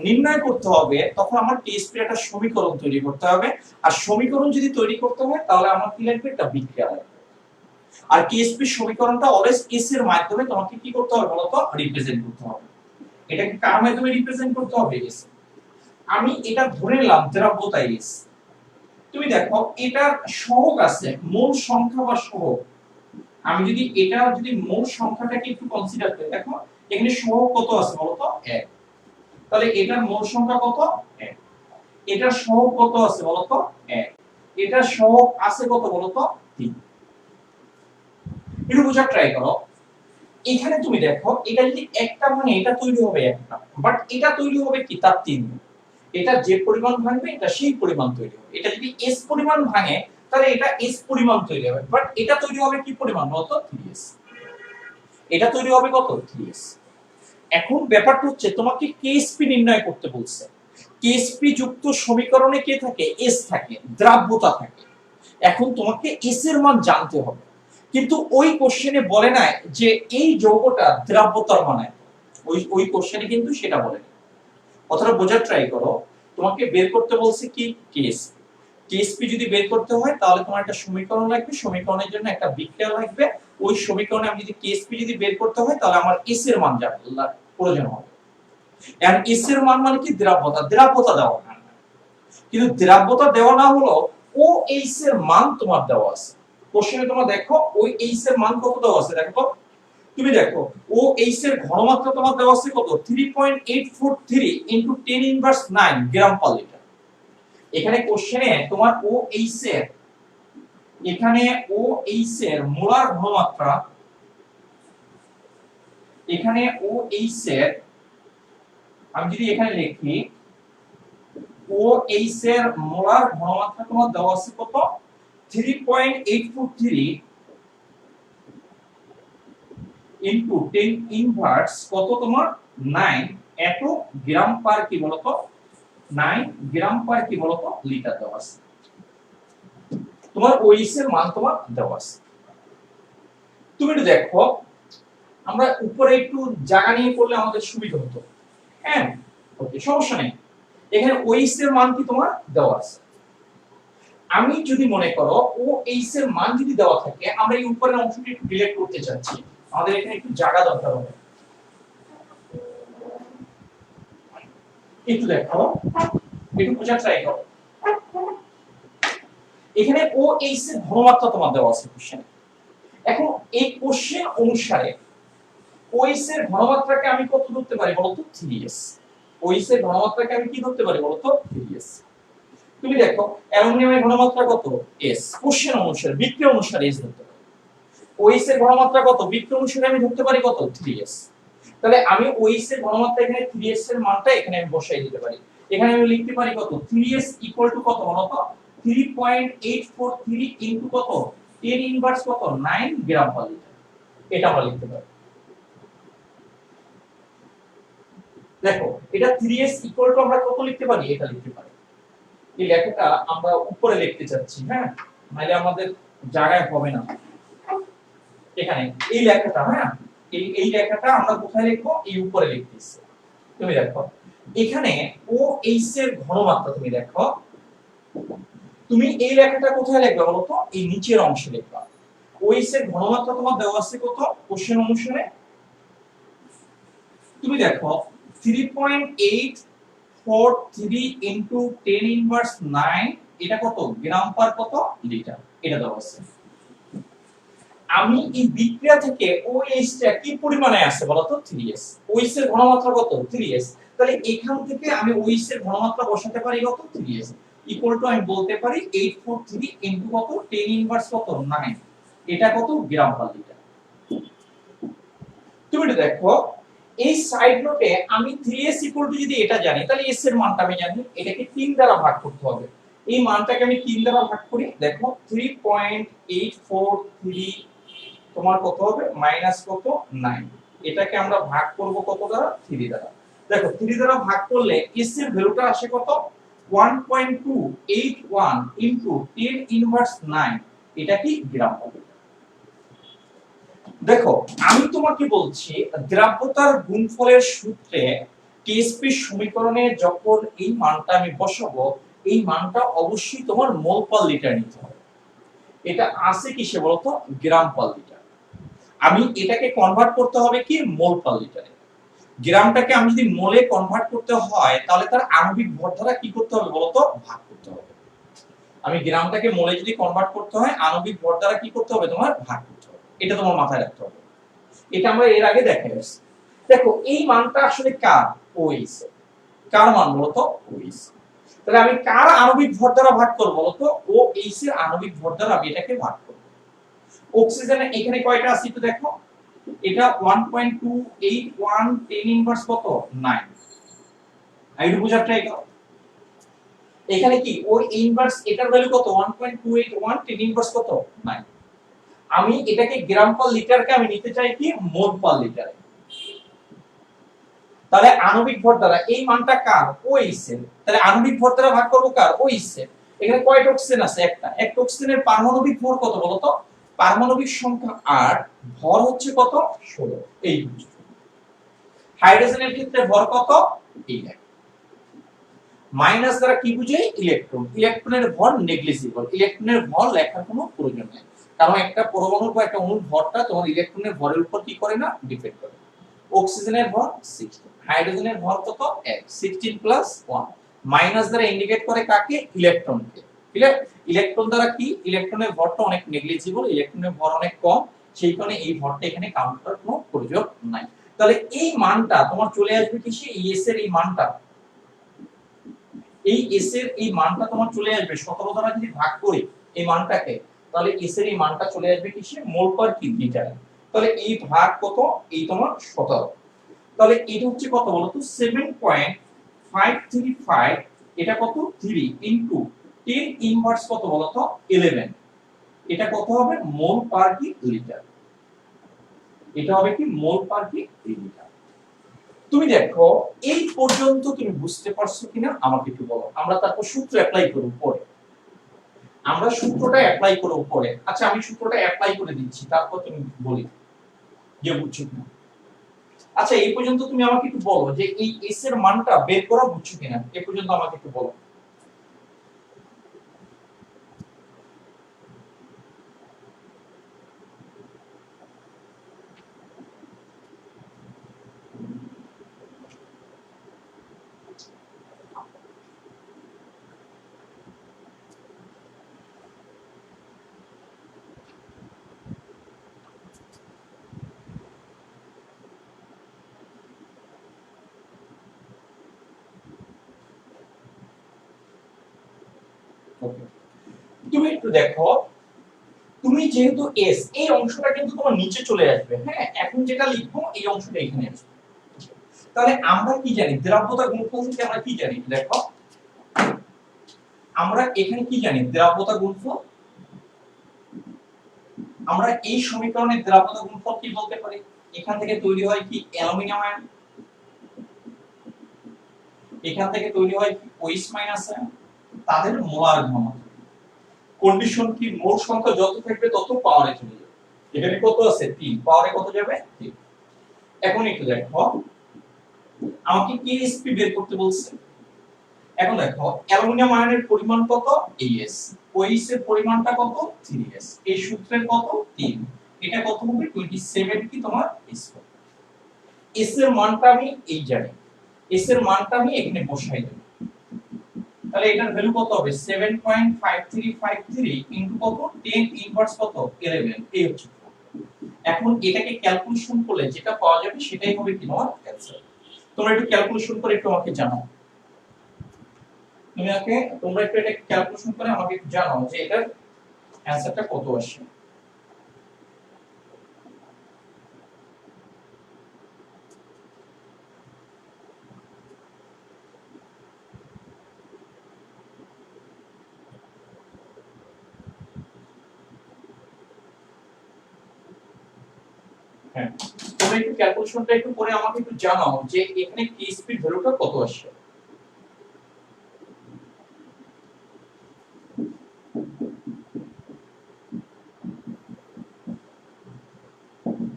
নির্ণয় করতে হবে তখন আমার Ksp একটা সমীকরণ তৈরি করতে হবে, আর সমীকরণ যদি তৈরি করতে হয় তাহলে আমার কি লাগবে, একটা বিক্রিয়া লাগবে। আর Ksp সমীকরণটা অলওয়েজ S এর মাধ্যমে তোমাকে কি করতে হবে বলতো, রিপ্রেজেন্ট করতে হবে। এটাকে কার মাধ্যমে রিপ্রেজেন্ট করতে হবে, S। আমি এটা ধরে নিলাম দ্রাব্যতা S। তুমি দেখো এটার সহগ আছে, মোল সংখ্যা বা সহগ। আমি যদি এটা যদি মোল সংখ্যাটাকে একটু কনসিডার করি, দেখো এখানে সহগ কত আছে বলতো, 1। তাহলে এটার মোল সংখ্যা কত, 1। এটার সহগ কত আছে বলতো, 1। এটার সহগ আছে কত বলতো, 3। একটু বোঝার ট্রাই করো। এখানে তুমি দেখো এটা যদি একটা ভাঙে এটা তৈরি হবে একটা, বাট এটা তৈরি হবে কি তার 3। এটা যে পরিমাণ ভাঙবে এটা সেই পরিমাণ তৈরি হবে। এটা যদি S পরিমাণ ভাঙে তাহলে এটা S পরিমাণ তৈরি হবে, বাট এটা তৈরি হবে কি পরিমাণ বলতো, 3S। এটা তৈরি হবে কত, 3S। এখন ব্যাপারটা হচ্ছে তোমাকে Ksp নির্ণয় করতে বলছে। Ksp যুক্ত সমীকরণে কে থাকে, S থাকে, দ্রাব্যতা থাকে। এখন তোমাকে S এর মান জানতে হবে, কিন্তু ওই কোশ্চেনে বলে নাই যে এই যৌগটা দ্রাব্যতার মানে, ওই কোশ্চেনে কিন্তু সেটা বলে না। কথাটা বোঝার ট্রাই করো। তোমাকে বের করতে বলছে কি, Ksp। Ksp যদি বের করতে হয় তাহলে তোমার একটা সমীকরণ লাগবে, সমীকরণের জন্য একটা বিক্রিয়া লাগবে। ওই সমীকরণে আমি যদি Ksp যদি বের করতে হয় তাহলে আমার S এর মান জানার প্রয়োজন হবে। এখন S এর মান মানে কি, দ্রাব্যতা। দ্রাব্যতা দেওয়া না, কিন্তু দ্রাব্যতা দেওয়া না হলো OH এর মান তোমার দেওয়া আছে। কোশ্চেনে তোমরা দেখো ওই H এর মান কত দেওয়া আছে, দেখো তুমি দেখো OH এর ঘনমাত্রা তোমার দেওয়া আছে কত, 3.843 * 10⁻৯ গ্রাম পার লিটার। এখানে কোশ্চেনে তোমার OH এর, এখানে OH এর মোলার ঘনমাত্রা, এখানে OH এর আমি যদি এখানে লিখি OH এর মোলার ঘনমাত্রা তোমার দেওয়া আছে কত, 3.843 ইনটু 10 ইনভার্স কত তোমার 9 এত গ্রাম পার কি বলতো, 9 গ্রাম পার কি বলতো লিটার দেওয়া আছে। তোমার OH এর মান তোমার দেওয়া আছে। তুমি একটু দেখো আমরা উপরে একটু জায়গা নিয়ে করলে আমাদের সুবিধা হতো। হ্যাঁ ওকে, সমস্যা নেই। এখানে ওএইচ এর মান কি তোমার দেওয়া আছে। আমি যদি মনে করো ও এইচ এর মান যদি দেওয়া থাকে, আমরা এই উপরের অংশটি একটু ডিলিট করতে চাচ্ছি, আমাদের এখানে একটু জায়গা দরকার হবে। একটু দেখো, একটু বোঝার ট্রাই করো। এখানে ও এইচ এর ঘনমাত্রা তোমার দেওয়া আছে কোশ্চেনে। এখন এই কোশ্চেন অনুসারে ওএইচ এর ঘনমাত্রাকে আমি কত ধরতে পারি বলতো 3s। ওএইচ এর ঘনমাত্রাকে আমি কি ধরতে পারি বলতো 3s। তুমি দেখো অ্যালুমিনিয়ামের ঘনমাত্রা কত s, কোশ্চেন অনুসারে বিক্রিয়া অনুসারে s ধরতে পারি। ওএইচ এর ঘনমাত্রা কত বিক্রিয়া অনুসারে আমি ধরতে পারি কত 3s। তাহলে আমি ওএইচ এর ঘনমাত্রা এখানে 3s এর মানটা এখানে আমি বসাই দিতে পারি। এখানে আমি লিখতে পারি কত 3s ইকুয়াল টু কত বলতো 3.843 ইনটু কত 10 ইনভার্স কত 9 গ্রাম পার লিটার। এটা আমরা লিখতে পারি। দেখো এটা 3s ইকুয়াল টু আমরা কত লিখতে পারি, এটা লিখতে পারি। এই লেখাটা আমরা উপরে লিখতে চাচ্ছি, হ্যাঁ নাহলে আমাদের জায়গায় হবে না। এখানে এই লেখাটা, হ্যাঁ এই লেখাটা আমরা কোথায় লিখবো, এই উপরে লিখতেছি। তুমি দেখো এখানে ও এইচ এর ঘনমাত্রা, তুমি দেখো তুমি এই লেখাটা কোথায় লিখবে বলতো, এই নিচের অংশে লিখবা। ওএইচ এর ঘনমাত্রা তোমার দেওয়া আছে কত কোশ্চেন অনুসারে, তুমি দেখো 3.843 ইনটু 10 ইনভার্স 9, এটা কত গ্রাম পার কত লিটার, এটা দেওয়া আছে। আমি এই বিক্রিয়া থেকে OH টা কি পরিমাণে আসছে বলতো 3s। OH এর ঘনমাত্রা কত 3s। তাহলে এখান থেকে আমি OH এর ঘনমাত্রা বসাতে পারি কত 3s ইকুয়াল টু আমি বলতে পারি 843 ইনটু কত 10 ইনভার্স কত 9, এটা কত গ্রাম পার লিটার। তুমি দেখো এই সাইড নোটে আমি 3s ইকুয়াল টু যদি এটা জানি, তাহলে s এর মানটা আমি জানি, এটাকে 3 দ্বারা ভাগ করতে হবে। এই মানটাকে আমি 3 দ্বারা ভাগ করি, দেখো 3.843 তোমার কত হবে মাইনাস কত 9, এটাকে আমরা ভাগ করব কত দ্বারা 3 দ্বারা। দেখো 3 দ্বারা ভাগ করলে s এর ভ্যালুটা আসে কত 1.281 ইনটু 10 ইনভার্স 9, এটা কি গ্রাম হবে। দেখো আমি তোমাকে বলছি দ্রাব্যতার গুণফলের সূত্রে টিএসপি সমীকরণে যখন এই মানটা আমি বসাবো, এই মানটা অবশ্যই তোমার মোল পার লিটার নিতে হবে। এটা আছে কিসে বলতো গ্রাম পার লিটার। আমি এটাকে কনভার্ট করতে হবে কি মোল পার লিটারে। গ্রামটাকে আমি যদি মোলে কনভার্ট করতে হয়, তাহলে তার আণবিক ভর দ্বারা কি করতে হবে বলতো ভাগ করতে হবে। আমি গ্রামটাকে মোলে যদি কনভার্ট করতে হয়, আণবিক ভর দ্বারা কি করতে হবে তোমার ভাগ করতে হবে। এটা তোমার মাথায় রাখতে হবে। এটা আমরা এর আগে দেখে গেছি। দেখো এই মানটা আসলে কার OH, কার মান বলতো OH। তাহলে আমি কার আণবিক ভর দ্বারা ভাগ করব বলতো OH এর আণবিক ভর দ্বারা আমি এটাকে ভাগ করব। অক্সিজেনে এখানে কয়টা আছে একটু দেখো, এটা 1.281 10 ইনভার্স কত 9, আইডু বুঝার ট্রাই করো। এখানে কি ওই ইনভার্স এটার ভ্যালু কত 1.281 10 ইনভার্স কত 9। আমি এটাকে গ্রাম পার লিটারকে আমি নিতে চাই কি মোল পার লিটারে। তাহলে আণবিক ভর দ্বারা এই মানটা কার OH এর, তাহলে আণবিক ভর দ্বারা ভাগ করব কার OH এর। এখানে কয়টা অক্সিজেন আছে একটা, একটা অক্সিজেনের পারমাণবিক ভর কত বলতো, পারমাণবিক সংখ্যা 8, ভর হচ্ছে কত 16। এই হাইড্রোজেনের ক্ষেত্রে ভর কত এই দেখ, মাইনাস দ্বারা কি বুঝাই ইলেকট্রন, ইলেকট্রনের ভর নেগলিজিবল, ইলেকট্রনের ভর লেখার কোনো প্রয়োজন নেই, কারণ একটা পরমাণু বা একটা অণুর ভরটা তোমার ইলেকট্রনের ভরের উপর কি করে না ডিপেন্ড করে। অক্সিজেনের ভর 16, হাইড্রোজেনের ভর কত 1, 16 প্লাস 1, মাইনাস দ্বারা ইন্ডিকেট করে কাকে ইলেকট্রনকে। ক্লিয়ার, ইলেকট্রন দ্বারা কি ইলেকট্রনের ভরটা অনেক নেগলিজিবল, ইলেকট্রনের ভর অনেক কম, সেই কারণে এই ভরটা এখানে কাউন্ট করার কোনো প্রয়োজন নাই। তাহলে এই মানটা তোমার চলে আসবে কিসে এস এর এই মানটা, এই এস এর এই মানটা তোমার চলে আসবে 17 দ্বারা যদি ভাগ করি এই মানটাকে, তাহলে এস এর এই মানটা চলে আসবে কিসে মোল পার কি লিটারে। তাহলে এই ভাগ কত এই তোমার 17, তাহলে এটা হচ্ছে কত বলতো 7.535, এটা কত 3 ইনটু 10 ইনভার্স কত বলতো 11, এটা কত হবে মোল পার কি লিটার, এটা হবে কি মোল পার কি লিটার। তুমি দেখো এই পর্যন্ত তুমি বুঝতে পারছো কিনা আমাকে একটু বলো, আমরা তারপর সূত্র অ্যাপ্লাই করব পরে, আমরা সূত্রটা অ্যাপ্লাই করব পরে। আচ্ছা আমি সূত্রটা অ্যাপ্লাই করে দিচ্ছি, তারপর তুমি বলি যে বুঝছো কিনা। আচ্ছা এই পর্যন্ত তুমি আমাকে একটু বলো যে এই এস এর মানটা বের করা বুঝছো কিনা, এই পর্যন্ত আমাকে একটু বলো। ওকে, তুমি একটু দেখো, তুমি যেহেতু এস এই অংশটা কিন্তু তোমার নিচে চলে আসবে, হ্যাঁ এখন যেটা লিখবো এই অংশটা এখানে আসবে। তাহলে আমরা কি জানি দ্রাব্যতা গুণফল থেকে আমরা কি জানি দেখো, আমরা এখানে কি জানি দ্রাব্যতা গুণফল, আমরা এই সমীকরণের দ্রাব্যতা গুণফল কি বলতে পারি, এখান থেকে তৈরি হয় কি অ্যালুমিনিয়াম আয়ন, এখান থেকে তৈরি হয় কি ওএইচ মাইনাস আয়ন, তাদের মোলার ঘনত্ব। কন্ডিশন কি মোল সংখ্যা যত থাকবে তত পাওয়ারে চলে যাবে, এখানে কত আছে 3, পাওয়ারে কত যাবে 3। এখন একটু দেখো আমাকে কেএসপি বের করতে বলছে। এখন দেখো অ্যালুমিনিয়াম আয়নের পরিমাণ কত AS, ওএইচ এর পরিমাণটা কত 3S, এই সূত্রের কত 3, এটা কত হবে 27 কি তোমার S। S এর মানটা আমি এই জানি, S এর মানটা আমি এখানে বসাই দেব, তাহলে এটার ভ্যালু কত হবে 7.5353 ইনটু কত 10 ইনভার্স কত 11, এই হচ্ছে। এখন এটাকে ক্যালকুলেশন করলে যেটা পাওয়া যাবে সেটাই হবে কি তোমার অ্যানসার। তোমরা একটু ক্যালকুলেশন করে একটু আমাকে জানাও, তোমরা একটু এটা ক্যালকুলেশন করে আমাকে জানাও যে এটার অ্যানসারটা কত আসে। হ্যাঁ তোমরা একটু ক্যালকুলেশনটা একটু করে আমাকে একটু জানাও যে এখানে কেএসপি ভ্যালুটা কত আসে।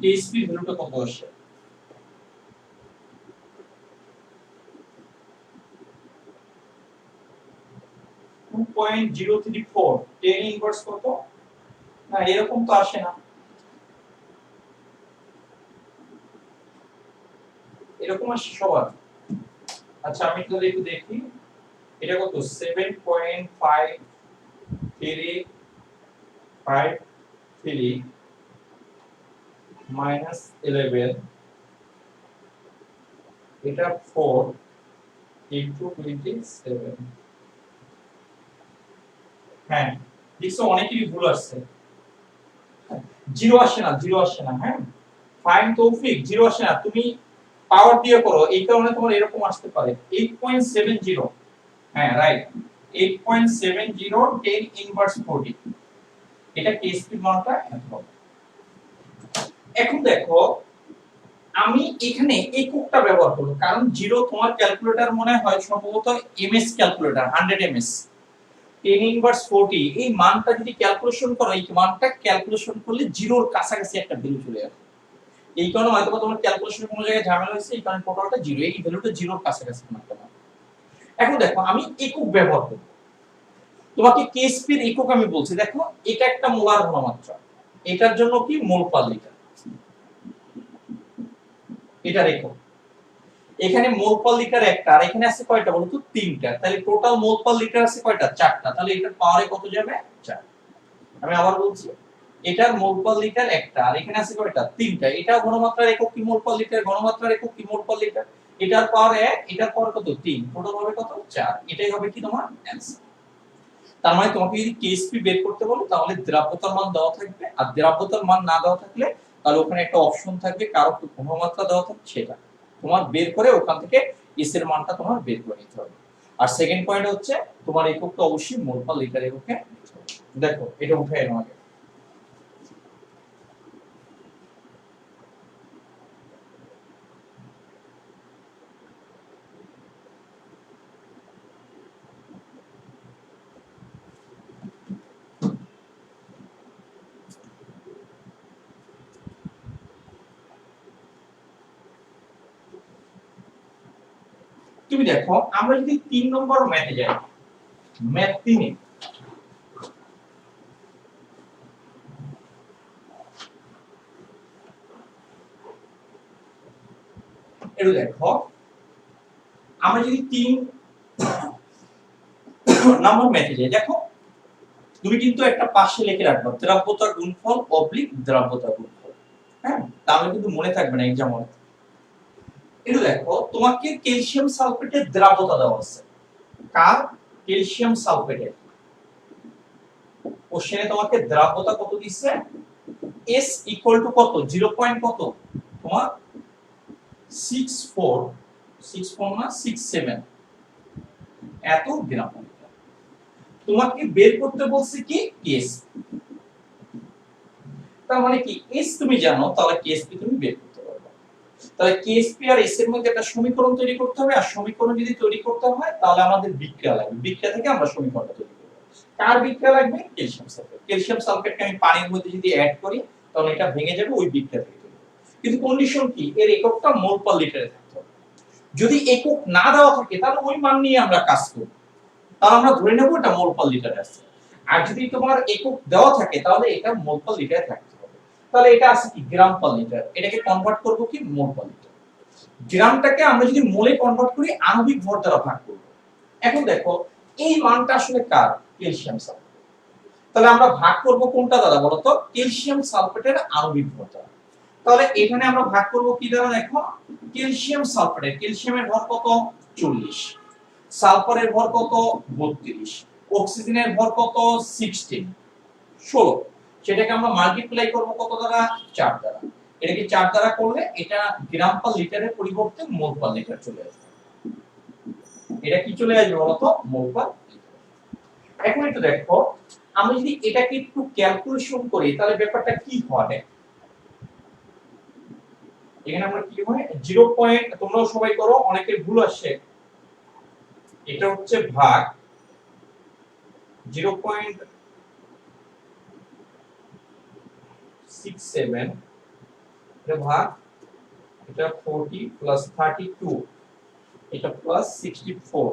কেএসপি ভ্যালুটা কত আসে, 2.034, 10 ইনভার্স কত, না এরকম তো আসে না, এরকম আসে সবার। আচ্ছা আমি তাহলে একটু দেখি এটা কত 7.5353 মাইনাস 11, এটা 4 ইনটু 27। হ্যাঁ দেখছো অনেকেরই ভুল আসছে, জিরো আসে না, জিরো আসে না, হ্যাঁ ফাইন তৌফিক জিরো আসে না, তুমি পাওয়ার দিয়ে করো এই কারণে তোমার এরকম আসতে পারে 8.70। হ্যাঁ রাইট 8.70 10 ইনভার্স 40, এটা কেএসপি মানটা এত হবে। এখন দেখো আমি এখানে এককটা ব্যবহার করব কারণ জিরো তোমার ক্যালকুলেটর মনে হয় সম্ভবত এমএস ক্যালকুলেটর 100 এমএস, 10 ইনভার্স 40 এই মানটা যদি ক্যালকুলেশন করো এই মানটা ক্যালকুলেশন করলে জিরোর কাছাকাছি একটা ভ্যালু চলে আসবে, এই কারণে হয়তো তোমার ক্যালকুলেশনে কোনো জায়গায় ঝামেলা হয়েছে, এই কারণে টোটালটা জিরো, এই ভ্যালুটা জিরোর কাছাকাছি একটা মান। এখন দেখো আমি একক ব্যবহার করব, তোমাকে কেএসপি এর একক আমি বলছি, দেখো এটা একটা মোলার ঘনমাত্রা, এটার জন্য কি মোল পার লিটার, এটার একক। এখানে মোল পার লিটার একটা, আর এখানে আছে কয়টা বলতো তিনটা, তাহলে টোটাল মোল পার লিটার আছে কয়টা চারটা, তাহলে এটার পাওয়ারে কত যাবে 4। আমি আবার বলছি এটার মোল পার লিটার একটা, আর এখানে আছে কয়টা তিনটা, এটা ঘনমাত্রার একক কি মোল পার লিটার, ঘনমাত্রার একক কি মোল পার লিটার, এটার পাওয়ার 1 এটার পাওয়ার কত 3, টোটাল হবে কত 4, এটাই হবে কি তোমার অ্যানসার। তার মানে তোমাকে যদি কেএসপি বের করতে বলে তাহলে দ্রাব্যতার মান দেওয়া থাকবে, আর দ্রাব্যতার মান না দেওয়া থাকলে তাহলে ওখানে একটা অপশন থাকবে কারো ঘনমাত্রা দেওয়া থাকবে সেটা তোমার বের করে ওখান থেকে এস এর মানটা তোমার বের করে নিতে হবে। আর সেকেন্ড পয়েন্ট হচ্ছে তোমার এককটা অবশ্যই মোল পার লিটার এককে নিতে হবে। দেখো এটা উঠাই আমাকে, তুমি দেখো আমরা যদি 3 নম্বর ম্যাথে যাই, ম্যাথ 3 এ এটা দেখো আমরা যদি 3 নম্বর ম্যাথে যাই, দেখো তুমি কিন্তু একটা পাশে লিখে রাখবা দ্রাব্যতা গুণফল অবলিক দ্রাব্যতা গুণফল। হ্যাঁ, তাহলে কিন্তু মনে থাকবে না এক্সাম হলে। এটা দেখো তোমাকে ক্যালসিয়াম সালফেটের দ্রাব্যতা দেওয়া আছে। কার? ক্যালসিয়াম সালফেটের। কোশ্চেনে তোমাকে দ্রাব্যতা কত দিচ্ছে? S ইকুয়াল টু কত? 0. কত তোমার 64 না 67 এত গ্রাম। তোমাকে বের করতে বলছে কি কেস, তার মানে কি এস তুমি জানো, তাহলে কেএসপি তুমি বের করতে পারবে। তাহলে কেএসপি আর এস এর মধ্যে একটা সমীকরণ তৈরি করতে হবে, আর সমীকরণ যদি তৈরি করতে হয় তাহলে আমাদের বিক্রিয়া লাগবে, বিক্রিয়া থেকে আমরা সমীকরণটা তৈরি করব। কার বিক্রিয়া লাগবে? Calcium sulphate. ক্যালসিয়াম সালফেটকে আমি পানির মধ্যে যদি অ্যাড করি তাহলে এটা ভেঙে যাবে, ওই বিক্রিয়া থেকে তৈরি হবে। কিন্তু কন্ডিশন কি? এর এককটা মোল পার লিটারে থাকতে হবে। যদি একক না দেওয়া থাকে তাহলে ওই মান নিয়ে আমরা কাজ করব, তাহলে আমরা ধরে নেব এটা মোল পার লিটারে আছে। আর যদি তোমার একক দেওয়া থাকে তাহলে এটা মোল পার লিটারে থাকতে হবে। তাহলে এটা আছে কি গ্রাম পার লিটার, এটাকে কনভার্ট করব কি মোল পার লিটার। গ্রামটাকে আমরা যদি মোলে কনভার্ট করি আণবিক ভর দ্বারা ভাগ করব। এখন দেখো এই মানটা আসলে কার? Calcium sulphate. তাহলে আমরা ভাগ করব কোনটা দ্বারা বলো তো? ক্যালসিয়াম সালফেটের আণবিক ভর দ্বারা। তাহলে এখানে আমরা ভাগ করব কি দ্বারা? দেখো ক্যালসিয়াম সালফেটের, ক্যালসিয়ামের ভর কত? 40, সালফারের ভর কত? 32, অক্সিজেনের ভর কত? 16, সেটাকে আমরা মাল্টিপ্লাই করব কত দ্বারা? 4 দ্বারা। এটাকে 4 দ্বারা করলে এটা গ্রাম পার লিটারের পরিবর্তে মোল পার লিটার চলে আসবে। এটা কি চলে আসবে বলতো? মোল পার লিটার। এখন একটু দেখো আমরা যদি এটাকে একটু ক্যালকুলেশন করি তাহলে ব্যাপারটা কি হয়। এখানে আমরা কি হয় 0. তোমরাও সবাই করো, অনেকের ভুল আসছে। এটা হচ্ছে ভাগ 0.67, এটা ভাগ এটা 40 প্লাস 32, এটা প্লাস 64।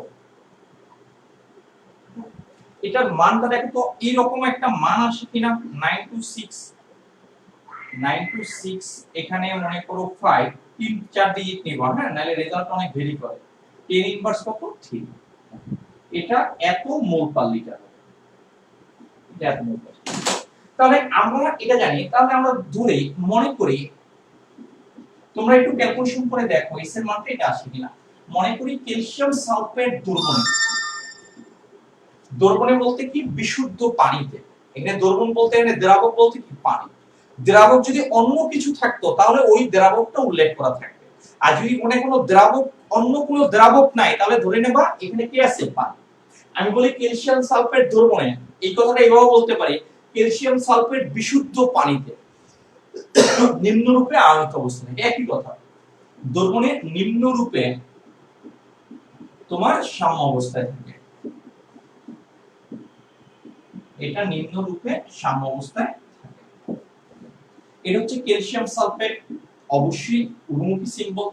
এটার মানটা দেখো তো এইরকম একটা মান আসে কিনা? 926 এখানে মনে করো 5 3-4 ডিজিট নিবা, হ্যাঁ, নালে রেজাল্ট অনেক ভেরি করে। 10 ইনভার্স কত? 3। এটা এত মোল পার লিটার। এটা এত মোল পার। তাহলে আমরা এটা জানি, তাহলে আমরা ধরে মনে করি, তোমরা একটু ক্যালকুলেশন করে দেখো এস এর মানটা এটা আসে কিনা। মনে করি ক্যালসিয়াম সালফেট দ্রবণে, দ্রবণে বলতে কি বিশুদ্ধ পানিতে। এখানে দ্রবণ বলতে এখানে দ্রাবক বলতে কি পানি। দ্রাবক যদি অন্য কিছু থাকতো তাহলে ওই দ্রাবকটা উল্লেখ করা থাকবে, আর যদি মনে কোনো দ্রাবক অন্য কোনো দ্রাবক নাই তাহলে ধরে নেবা এখানে কি আছে? পানি। আমি বলি ক্যালসিয়াম সালফেট দ্রবণে, এই কথাটা এইভাবে বলতে পারি ক্যালসিয়াম সালফেট বিশুদ্ধ পানিতে নিম্নরূপে আয়নিত অবস্থায়। একই কথা, দ্রবণের নিম্নরূপে তোমার সাম্য অবস্থায় থাকে, এটা নিম্নরূপে সাম্য অবস্থায় থাকে। এটা হচ্ছে ক্যালসিয়াম সালফেট, অবশ্যই উন্মুখী সিম্বল,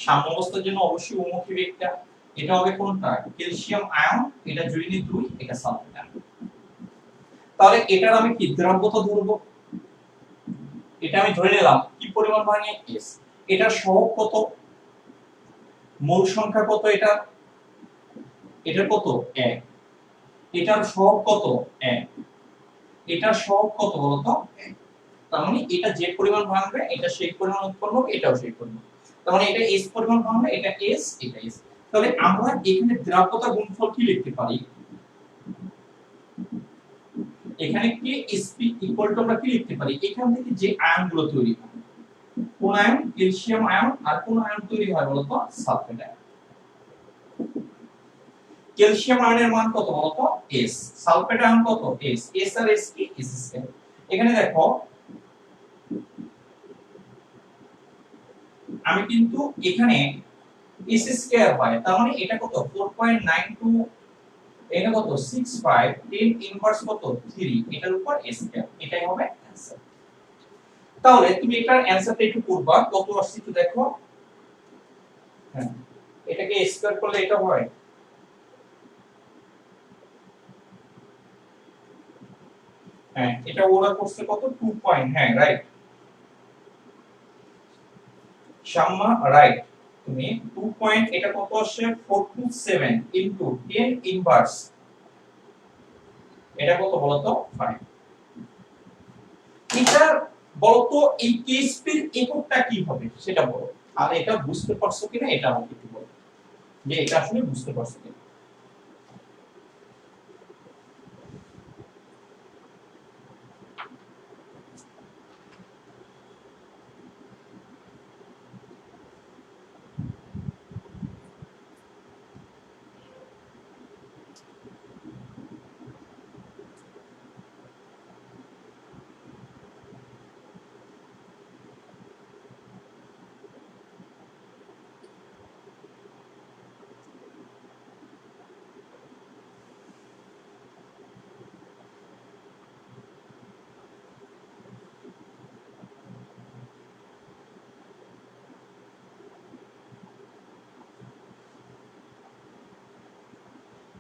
সাম্য অবস্থার জন্য অবশ্যই উন্মুখী বেগটা। এটা হবে কোনটা? ক্যালসিয়াম আয়ন, এটা জুড়িনি 2, এটা সালফেট আয়ন। তাহলে এটার আমি কি দ্রাব্যতা ধরব? এটা আমি ধরে নিলাম কি পরিমাণ ভাঙে S। এটার সহগ কত? মোল সংখ্যা কত? এটার কত? 1। এটার সহগ কত? 1। এটার সহগ কত বলতো? 1। তার মানে এটা যে পরিমাণ ভাঙবে এটা সেই পরিমাণ উৎপন্ন হবে, এটাও সেই পরিমাণ। তার মানে এটা S পরিমাণ ভাঙবে, এটা S, এটা S। তাহলে আমরা এখানে দ্রাব্যতা গুণফল কি লিখতে পারি? এখানে কি Sp ইকুয়াল টু আমরা কি লিখতে পারি? এখান থেকে যে আয়নগুলো তৈরি হয়, কোন আয়ন? Calcium ion. আর কোন আয়ন তৈরি হয় বলতো? Sulphate ion. ক্যালসিয়াম আয়নের মান কত বলতো? S। সালফেট আয়ন কত? S। S আর S কি? S square. এখানে দেখো আমি কিন্তু এখানে S স্কয়ার হয়, তার মানে এটা কত? 4.92, এটা কত? 65, 10 ইনভার্স কত? 3, এটার উপর S স্কয়ার। এটাই হবে অ্যানসার। তাহলে তুমি এটার অ্যানসারটা একটু করবা, কত আসছে একটু দেখো। হ্যাঁ এটাকে স্কয়ার করলে এটা হয়, হ্যাঁ এটা ওরা করছে কত 2 পয়েন্ট, হ্যাঁ রাইট শাম্মা রাইট। তুমি 2 পয়েন্ট এটা কত আসছে 427 ইনটু 10 ইনভার্স, এটা কত বলো তো 5। এটা বলো তো এই কেএসপির এককটা কি হবে সেটা বলো, আর এটা বুঝতে পারছো কিনা এটা আমাকে একটু বলো, যে এটা আসলে বুঝতে পারছো কিনা।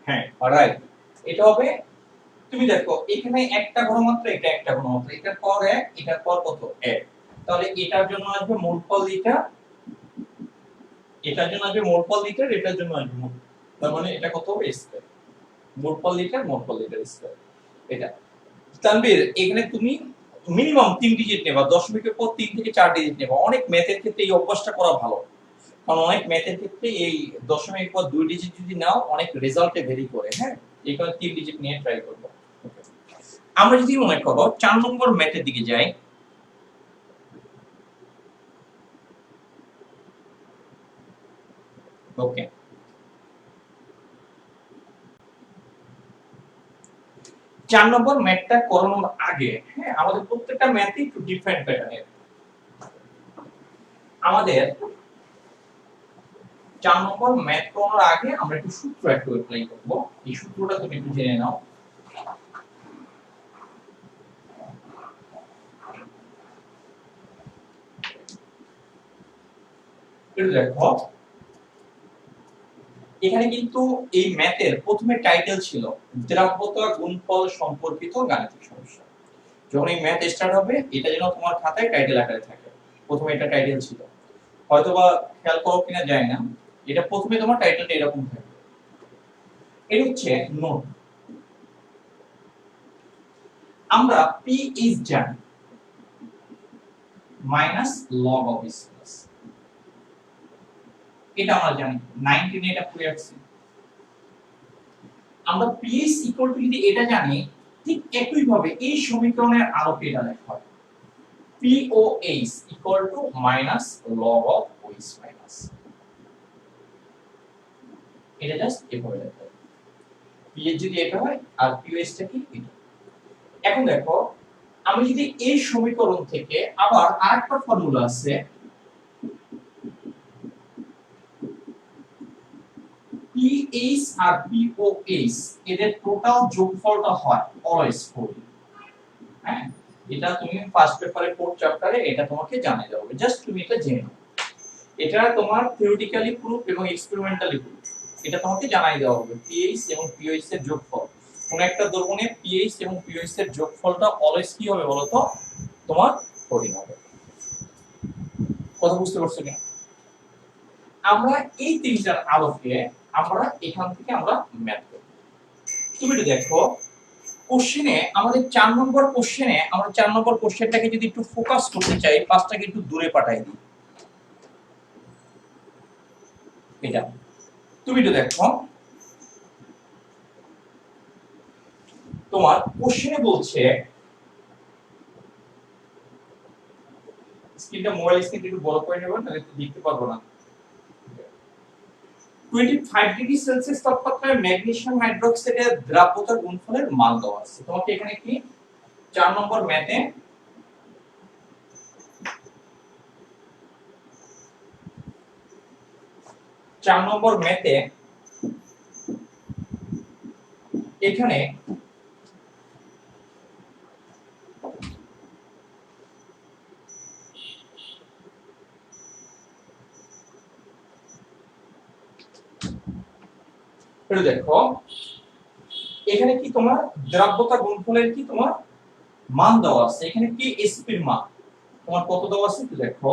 হ্যাঁ রাইট, এটা হবে, তুমি দেখো এখানে একটা ঘনমাত্রা, এটা একটা ঘনমাত্রা, এটার পর এক, এটার পর কত এক, তাহলে এটার জন্য আসবে মোলফল লিটার, এটার জন্য আসবে মোলফল লিটার, এটার জন্য আসবে মোল, তার মানে এটা কত হবে স্কয়ার, মোলফল লিটার স্কয়ার। এটা তানভীর এখানে তুমি মিনিমাম 3 ডিজিট নেবা, দশমিকের পর 3 থেকে 4 ডিজিট নেবা। অনেক ম্যাথের ক্ষেত্রে এই অভ্যাসটা করা ভালো, কারণ অনেক ম্যাথের ক্ষেত্রে এই দশমিকের পর 2 ডিজিট যদি নাও অনেক রেজাল্টে ভেরি করে, হ্যাঁ এই কারণে 3 ডিজিট নিয়ে ট্রাই করবো। আমরা যদি মনে করো 4 নম্বর ম্যাথের দিকে যাই, ওকে 4 নম্বর ম্যাথটা করানোর আগে, হ্যাঁ আমাদের প্রত্যেকটা ম্যাথই একটু ডিফারেন্ট প্যাটার্নের। আমাদের 4 নম্বর ম্যাথ করানোর আগে আমরা একটু সূত্র একটু অ্যাপ্লাই করব, এই সূত্রটা তুমি একটু জেনে নাও। একটু দেখো এখানে কিন্তু এই ম্যাথের প্রথমে টাইটেল ছিল দ্রাব্যতা গুণফল সম্পর্কিত গাণিতিক সমস্যা। যখন এই ম্যাথ স্টার্ট হবে এটা যেন তোমার খাতায় টাইটেল আকারে থাকে, প্রথমে এটা টাইটেল ছিল, হয়তোবা খেয়াল করো কিনা যায় না, এটা প্রথমে তোমার টাইটেলটা এরকম থাকবে। এটা হচ্ছে নোট। আমরা পি ইজ জানি minus log of is plus, এটা আমরা জানি 19 এটা পড়ে আসছে। আমরা পি ইজ ইকুয়াল টু যদি এটা জানি, ঠিক একই ভাবে এই সমীকরণের আলোকে এটা লেখা হয় POH equal to minus log of OH minus, এটা জাস্ট এভাবে লেখা হয়। PH যদি এটা হয় আর POH টা কি এটা। এখন দেখো আমি যদি এই সমীকরণ থেকে আবার আরেকটা ফর্মুলা আছে PH আর POH, এদের টোটাল যোগফলটা হয় অলওয়েজ 40। হ্যাঁ এটা তুমি ফার্স্ট পেপারে 4 চ্যাপ্টারে এটা তোমাকে জানিয়ে দেওয়া হবে, জাস্ট তুমি এটা জেনে নাও। এটা তোমার থিওরিটিক্যালি প্রুফ এবং এক্সপেরিমেন্টালি প্রুফ, এটা তোমাকে জানাই দেওয়া হবে পিএইচ এবং পিওএইচ এর যোগফল। কোন একটা দ্রবণে পিএইচ এবং পিওএইচ এর যোগফলটা অলওয়েজ কি হবে বলতো তোমার 14 হবে। কথা বুঝতে পারছো কিনা? আমরা এই তিনটার আলোকে আমরা এখান থেকে আমরা ম্যাথ করব। তুমি একটু দেখো কোশ্চেনে আমাদের 4 নম্বর কোশ্চেনে, আমরা 4 নম্বর কোশ্চেনটাকে যদি একটু ফোকাস করতে চাই, পাঁচটাকে একটু দূরে পাঠাই দিই। এটা তুমি একটু দেখো তোমার কোশ্চেনে বলছে, স্ক্রিনটা মোবাইল স্ক্রিন একটু বড় করে নেবেন তাহলে দেখতে পারবো না। 25 ডিগ্রি সেলসিয়াস তাপমাত্রায় ম্যাগনেসিয়াম হাইড্রোক্সাইডের দ্রাব্যতা গুণফলের মান দেওয়া আছে। তোমাকে এখানে কি 4 নম্বর ম্যাথে এখানে একটু দেখো এখানে কি তোমার দ্রাব্যতা গুণফলের কি তোমার মান দেওয়া আছে, এখানে কি এসপি এর মান তোমার কত দেওয়া আছে একটু দেখো,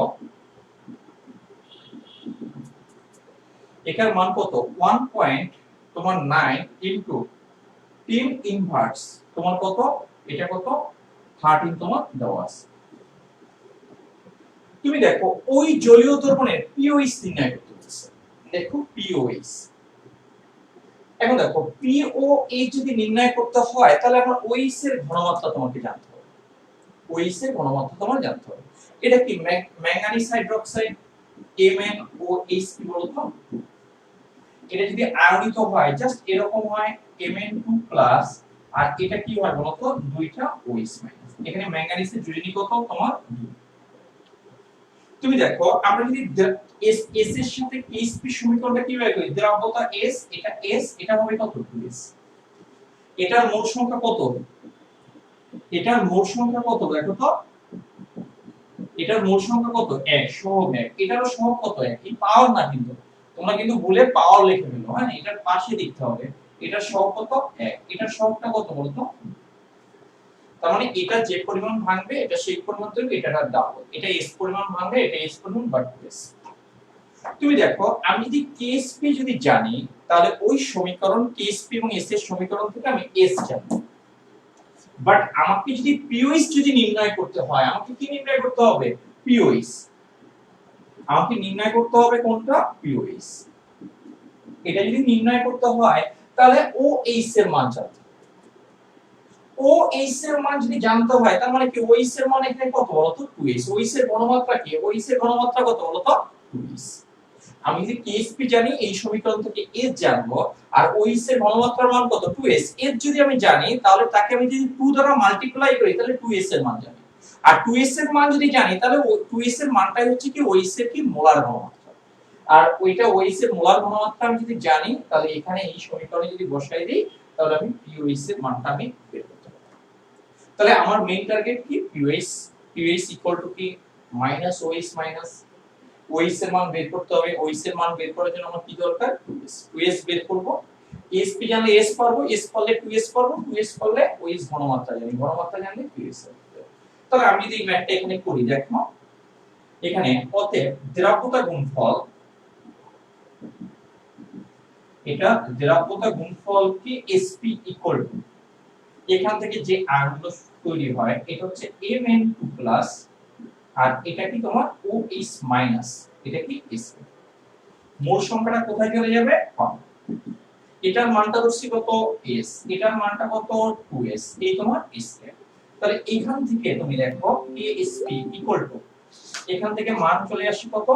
এটার মান কত 1 পয়েন্ট তোমার 9 ইনটু 10 ইনভার্স তোমার কত, এটা কত 13 তোমার দেওয়া আছে। তুমি দেখো ওই জলীয় দ্রবণের পিওএইচ নির্ণয় করতে বলছে, দেখো পিওএইচ। এখন দেখো পিওএইচ যদি নির্ণয় করতে হয় তাহলে আমার ওএইচ এর ঘনমাত্রা তোমাকে জানতে হবে, ওএইচ এর ঘনমাত্রা তোমার জানতে হবে। এটা কি ম্যাঙ্গানিজ হাইড্রোক্সাইড MnOH কি বলতো, এটা যদি আয়নিত হয় জাস্ট এরকম হয় Mn2+ আর এটা কি হয় বলতো দুইটা OH মাইনাস, এখানে ম্যাঙ্গানিজের যোজনী কত তোমার 2। তুমি দেখো আমরা যদি S এর সাথে Sp সমীকরণটা কিভাবে করি, দ্রাব্যতা S, এটা S, এটা হবে কত 2S, এটার মোল সংখ্যা কত, এটার মোল সংখ্যা কত দেখো তো, এটার মোল সংখ্যা কত 1 সহগ 1, এটারও সহগ কত 1, এই পাওয়ার না কিন্তু তোমরা কিন্তু ভুলে পাওয়ার লিখে ফেলো, হ্যাঁ এটার পাশে লিখতে হবে, এটার সহগ কত 1, এটার সহগটা কত বলতো, তার মানে এটা যে পরিমাণ ভাঙবে এটা সেই পরিমাণ তৈরি, এটা ডাবল, এটা S পরিমাণ ভাঙবে এটা S পরিমাণ বাট S। তুমি দেখো আমি যদি KSP যদি জানি তাহলে ওই সমীকরণ KSP এবং S এর সমীকরণ থেকে আমি S জানি, বাট আমাকে যদি POS যদি নির্ণয় করতে হয় আমাকে কি নির্ণয় করতে হবে POS, আমাকে নির্ণয় করতে হবে কোনটা POS। এটা যদি নির্ণয় করতে হয় তাহলে OH এর মান জানতে হবে, OH এর মান যদি জানতে হয় তার মানে কি OH এর মান এখানে কত বলতো 2S, OH এর ঘনমাত্রা কি, OH এর ঘনমাত্রা কত বলতো 2S। আমি যদি KSP জানি এই সমীকরণ থেকে S জানবো আর OH এর ঘনমাত্রার মান কত 2S, S যদি আমি জানি তাহলে তাকে আমি যদি 2 দ্বারা মাল্টিপ্লাই করি তাহলে 2S এর মান জানি, আর 2S এর মান যদি জানি তাহলে 2S এর মানটাই হচ্ছে কি OH এর কি মোলার ঘনমাত্রা, আর ওইটা OH এর মোলার ঘনমাত্রা আমি যদি জানি তাহলে এখানে এই সমীকরণে যদি বসাই দেই তাহলে আমি POH এর মানটা আমি বের করতে পারবো। তাহলে আমার মেইন টার্গেট কি POH, POH ইকুয়াল টু কি মাইনাস OH মাইনাস OH এর মান বের করতে হবে, OH এর মান বের করার জন্য আমার কি দরকার 2S, 2S বের করব, SP জানলে S পারবো, S পারলে 2S পারবো, 2S পারলে OH ঘনমাত্রা জানি, ঘনমাত্রা জানলে 2S পারবো। তাহলে আমি যদি এই ম্যাথটা এখানে করি দেখো এখানে অতএব দ্রাব্যতা গুণফল, এটা দ্রাব্যতা গুণফল কি SP ইকুয়াল টু এখান থেকে যে আয়নগুলো তৈরি হয় এটা হচ্ছে Mn2+ আর এটা কি তোমার OH মাইনাস, এটা কি SP, মোল সংখ্যাটা কোথায় চলে যাবে কম, এটার মানটা হচ্ছে কত S, এটার মানটা কত 2S, এই তোমার S। তাহলে এখান থেকে তুমি দেখো KSP ইকুয়াল টু এখান থেকে মান চলে আসে কত,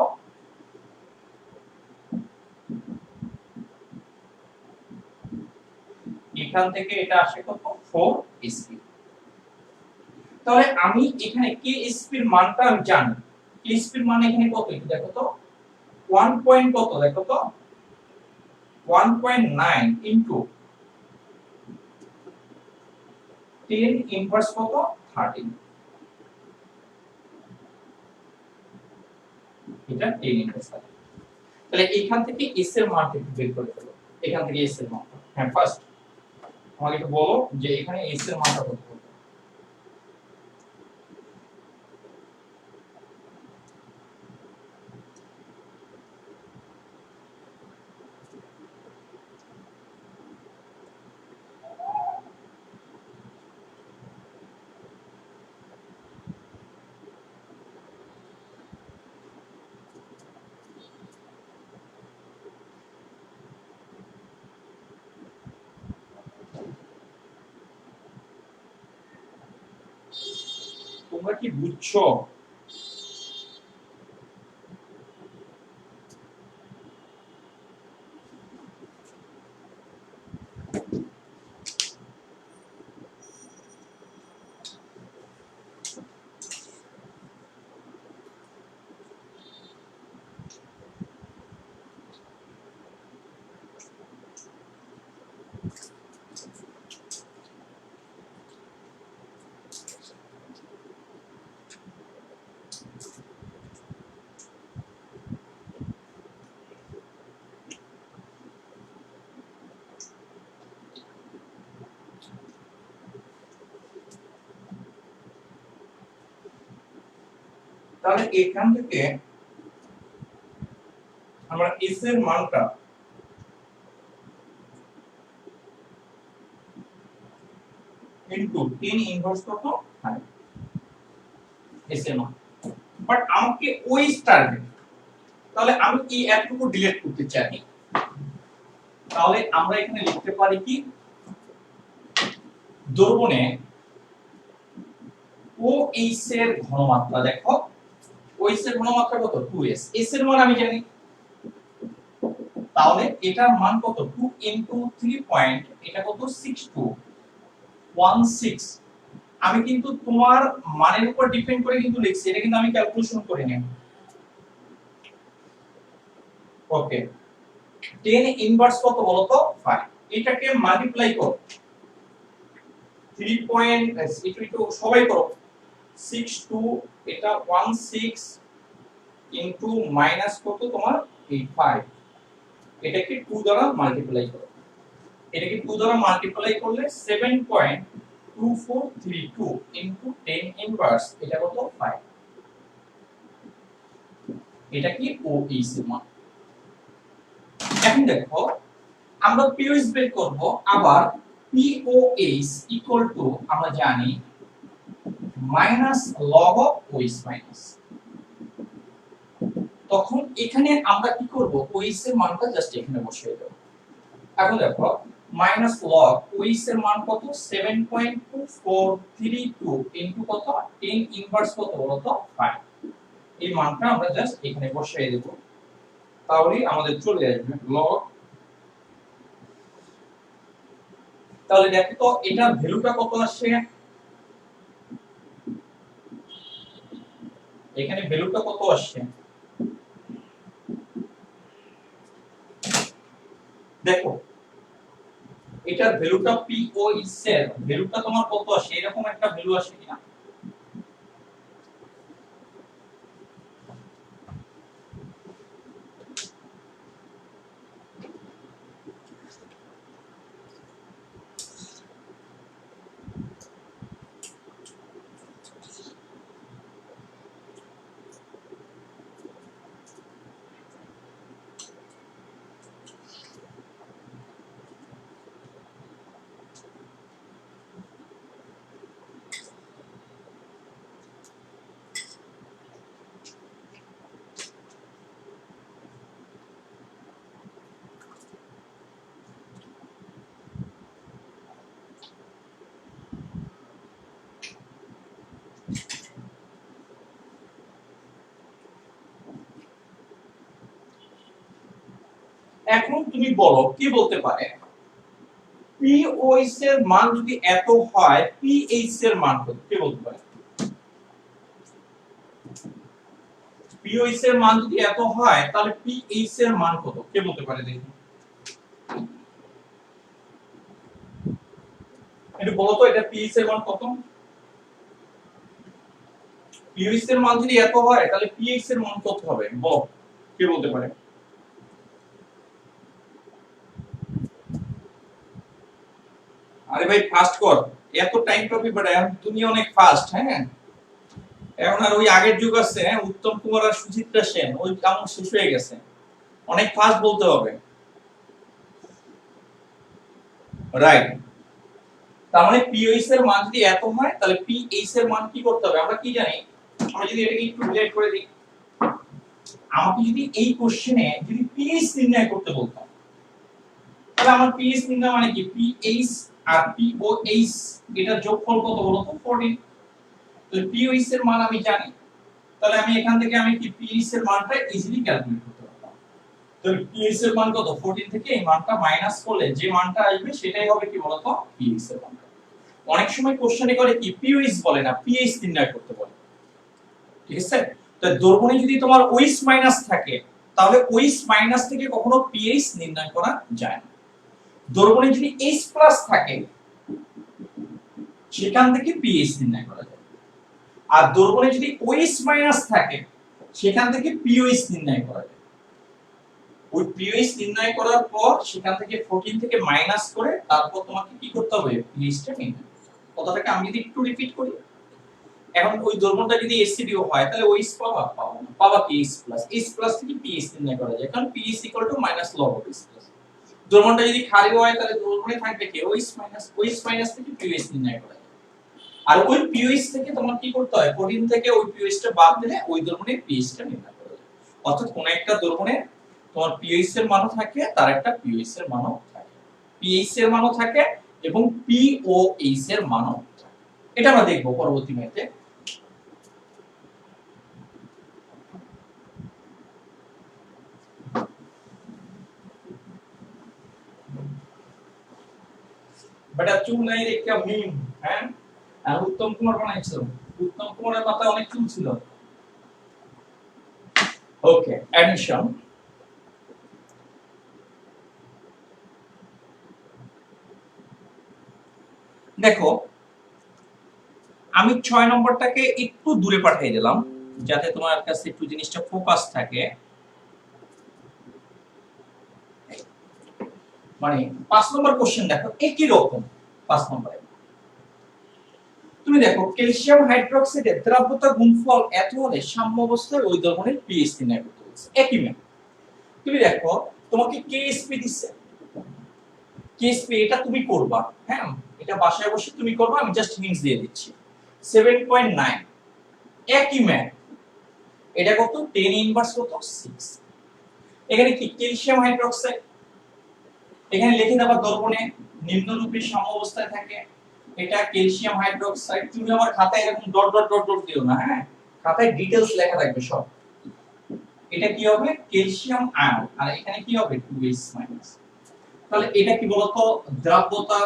এখান থেকে এটা আসে কত 4SP। তাহলে আমি এখানে KSP এর মানটা আমি জানি, KSP এর মান এখানে কত একটু দেখো তো 1 পয়েন্ট কত দেখো তো 1.9 ইনটু 10 ইনভার্স কত 13, এটা 10 ইনভার্স। তাহলে এখান থেকে S এর মান একটু বের করে ফেলো, এখান থেকে S এর মান, হ্যাঁ ফার্স্ট আমাকে একটু বলো যে এখানে S এর মানটা কত হবে। তোমরা কি বুঝছো, তাহলে এখান থেকে আমরা s এর মানটা ইনটু 10 ইনভার্স কত 5 s এর মান, বাট আমাকে ওই টার্গেট, তাহলে আমি এই এতটুকু ডিলিট করতে চাই। তাহলে আমরা এখানে লিখতে পারি কি দ্রবণে OH এর ঘনমাত্রা, দেখো OH এর ঘনমাত্রা কত 2s, s এর মান আমি জানি, তাহলে এটার মান কত 2 ইনটু 3 পয়েন্ট, এটা কত 6216। আমি কিন্তু তোমার মানের উপর ডিপেন্ড করে কিন্তু লিখছি, এটা কিন্তু আমি ক্যালকুলেশন করে নিই। ওকে 10 ইনভার্স কত বলো তো 5, এটাকে মাল্টিপ্লাই করো 3 পয়েন্ট একটু সবাই করো 62, এটা 16 ইনটু মাইনাস কত তোমার 5, এটাকে 2 দ্বারা মাল্টিপ্লাই করো, এটাকে 2 দ্বারা মাল্টিপ্লাই করলে 7.2432 ইনটু 10 ইনভার্স, এটা কত 5, এটা কি OH এর মান। এখন দেখো আমরা POH বের করব, আবার POH ইকুয়াল টু আমরা জানি minus log of OH minus, তখন এখানে আমরা কি করব OH এর মানটা জাস্ট এখানে বসিয়ে দেব। এখন দেখো মাইনাস লগ OH এর মান কত 7.2432 ইনটু কত 10 ইনভার্স কত বলো তো 5, এই মানটা আমরা জাস্ট এখানে বসিয়ে দেব, তাহলে আমাদের চলে আসবে লগ। তাহলে দেখো তো এটা ভ্যালুটা কত আসছে, এখানে ভ্যালুটা কত আসছে দেখো, এটার ভ্যালুটা POH এর ভ্যালুটা তোমার কত আসে, এরকম একটা ভ্যালু আসে কিনা, এখন তুমি বলো কি বলতে পারে POH এর মান যদি এত হয় PH এর মান কত, কি বলতে পারে POH এর মান যদি এত হয় তাহলে PH এর মান কত, কে বলতে পারে দেখি, একটু বলো তো এটা PH এর মান কত, POH এর মান যদি এত হয় তাহলে PH এর মান কত হবে বলো, কে বলতে পারে। আরে ভাই ফাস্ট কর, এত টাইম পাবি বাট তুমি অনেক ফাস্ট। হ্যাঁ এখন আর ওই আগের যুগ আছে, হ্যাঁ উত্তম কুমার আর সুচিত্রা সেন, ওই কাম শেষ হয়ে গেছে, অনেক ফাস্ট বলতে হবে। রাইট, তার মানে POH এর মান যদি এত হয় তাহলে PH এর মান কি করতে হবে, আমরা কি জানি, আমরা যদি এটাকে একটু রিলেট করে দিই, আমাকে যদি এই কোশ্চেনে যদি PH নির্ণয় করতে বলতাম, তাহলে আমার PH নির্ণয় মানে কি PH আর POH এটার যোগফল কত বলো তো 14, তো POH এর মান আমি জানি, তাহলে আমি এখান থেকে আমি কি PH এর মানটা ইজিলি ক্যালকুলেট করতে পারতাম। তো PH এর মান কত 14 থেকে এই মানটা মাইনাস করলে যে মানটা আসবে সেটাই হবে কি বলতো PH এর মান। অনেক সময় কোশ্চেনে করে কি POH বলে না PH নির্ণয় করতে বলে, ঠিক আছে। তো দ্রবণে যদি তোমার OH মাইনাস থাকে তাহলে OH মাইনাস থেকে কখনো PH নির্ণয় করা যায় না, দ্রবণে যদি H প্লাস থাকে সেখান থেকে PH নির্ণয় করা যায়, আর দ্রবণে যদি OH মাইনাস থাকে সেখান থেকে POH নির্ণয় করা যায়। ওই POH নির্ণয় করার পর সেখান থেকে 14 থেকে মাইনাস করে তারপর তোমাকে কি করতে হবে PH টা নির্ণয় করতে হবে। কথাটাকে আমি যদি একটু রিপিট করি, এখন ওই দ্রবণটা যদি এসিডিও হয় তাহলে ওইস পাবা, পাবো না, পাবা কি এইচ প্লাস থেকে পিএইচ নির্ণয় করা যায়, কারণ pH minus log of H plus. দ্রবণটা যদি ক্ষারীয় হয় তাহলে দ্রবণে থাকবে কি ওইচ মাইনাস থেকে পিএইচ নির্ণয় করা যায়। আর ওই পিএইচ থেকে তোমার কি করতে হয়, প্রোটিন থেকে ওই পিএইচটা বাদ দিলে ওই দ্রবণের পিএইচটা নির্ণয় করা যায়। অর্থাৎ কোন একটা দ্রবণে তোমার পিএইচ এর মানও থাকে, তার একটা পিএইচ এর মানও থাকে, পিএইচ এর মানও থাকে এবং পিওএইচ এর মানও থাকে। এটা আমরা দেখব পরবর্তী ম্যাথে। বেটা চুল নাই একটা মিম, হ্যাঁ, আর উত্তম কুমার বানাইছো, উত্তম কুমারের মাথায় অনেক চুল ছিল। ওকে, অ্যাডিশন। দেখো আমি 6 নম্বরটাকে একটু দূরে পাঠিয়ে দিলাম যাতে তোমার কাছে একটু জিনিসটা ফোকাস থাকে। মানে 5 নম্বর কোশ্চেন দেখো একই রকম। 5 নম্বরে তুমি দেখো ক্যালসিয়াম হাইড্রোক্সাইডের দ্রাব্যতা গুণফল এত হলে সাম্য অবস্থায় ওই দ্রবণের পিএইচ নির্ণয় করতে বলছে। একই ম্যাথ। তুমি দেখো তোমাকে কেএসপি দিচ্ছে, কেএসপি এটা তুমি করবা, হ্যাঁ, এটা বাসায় বসে তুমি করবা, আমি জাস্ট হিন্টস দিয়ে দিচ্ছি। 7.9 একই ম্যাথ। এটা কত, 10 ইনভার্স কত 6। এখানে কি ক্যালসিয়াম হাইড্রোক্সাইড, এখানে লিখে দেবা দ্রবণে নিম্নরূপে সাম্যাবস্থায় থাকে, এটা ক্যালসিয়াম হাইড্রোক্সাইড। তুমি আমার খাতায় এরকম ডট ডট ডট ডট দিও না, হ্যাঁ, খাতায় ডিটেইলস লেখা থাকবে সব। এটা কি হবে, ক্যালসিয়াম আয়ন, আর এখানে কি হবে 2H-। তাহলে এটা কি বলতো, দ্রাব্যতা,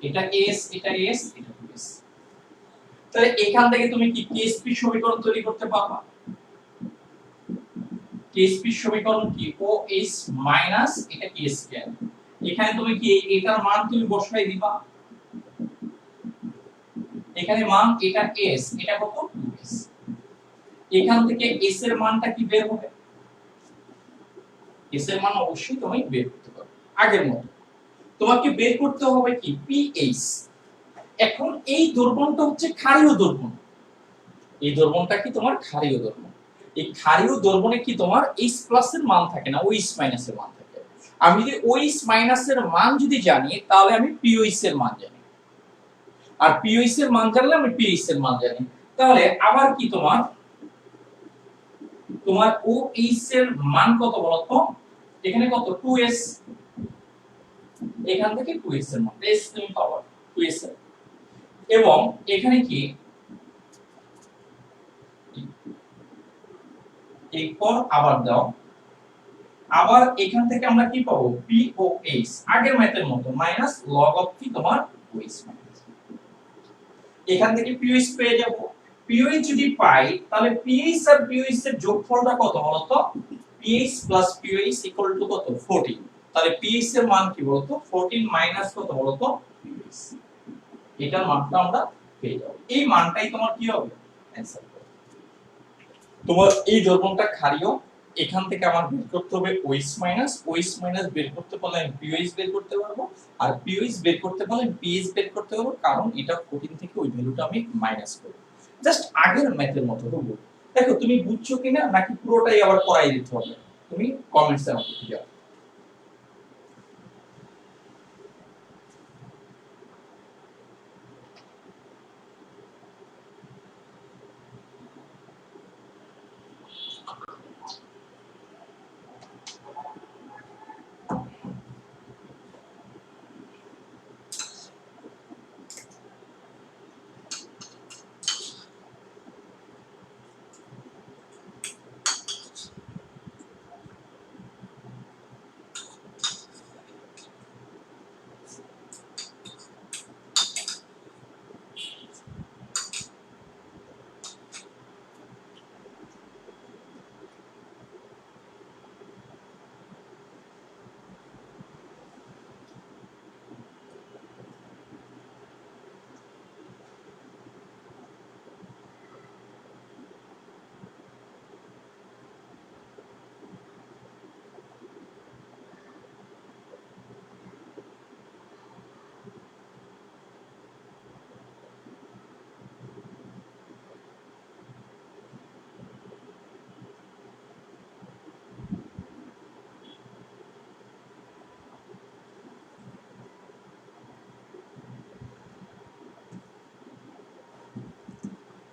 এটা S, এটা S, এটা 2S। তাহলে এখান থেকে তুমি কি কেএসপি সমীকরণ তৈরি করতে পারবা। কেএসপি সমীকরণ কি, OH মাইনাস এটা কি স্কয়ার। এখানে তুমি কি এটার মান তুমি বসাই দিবা, এখানে মান এটা S, এটা কত 2S। এখান থেকে S এর মানটা কি বের হবে, S এর মান অবশ্যই তুমি বের করতে পারবে আগের মতো। তোমাকে বের করতে হবে কি পিএইচ। এখন এই দ্রবণটা হচ্ছে ক্ষারীয় দ্রবণ, এই দ্রবণটা কি তোমার ক্ষারীয় দ্রবণ। এই ক্ষারীয় দ্রবণে কি তোমার H+ এর মান থাকে না, OH- এর মান থাকে। আমি যদি OH- এর মান যদি জানি তাহলে আমি POH এর মান জানি, আর POH এর মান জানলে আমি pH এর মান জানি। তাহলে আবার কি তোমার OH এর মান কত বলতো, এখানে কত 2S, এখান থেকে 2S এর মান S তুমি পাবা 2S এর। এবং এখানে কি এরপর আবার দাও, আবার এখান থেকে আমরা কি পাবো POH, আগের ম্যাথের মতো মাইনাস লগ অফ কি তোমার OH মাইনাস। এখান থেকে POH পেয়ে যাব। POH যদি পাই তাহলে PH আর POH এর যোগফলটা কত বলতো, PH plus POH equal to কত 14। তাহলে PH এর মান কি বলতো 14 মাইনাস কত বলতো POH, এটার মানটা আমরা পেয়ে যাব। এই মানটাই তোমার কি হবে অ্যানসার। তোমার এই দ্রবণটা ক্ষারীয়, এখান থেকে আমার বের করতে হবে OH- বের করতে পারলে আমি POH বের করতে পারবো, আর POH বের করতে পারলে pH বের করতে পারবো, কারণ এটা 14 থেকে ওই ভ্যালুটা আমি মাইনাস করব। জাস্ট আগের ম্যাথের মতো হবে। দেখো তুমি বুঝছো কিনা নাকি পুরোটাই আবার করাই দিতে হবে, তুমি কমেন্টসে আমাকে জানাও।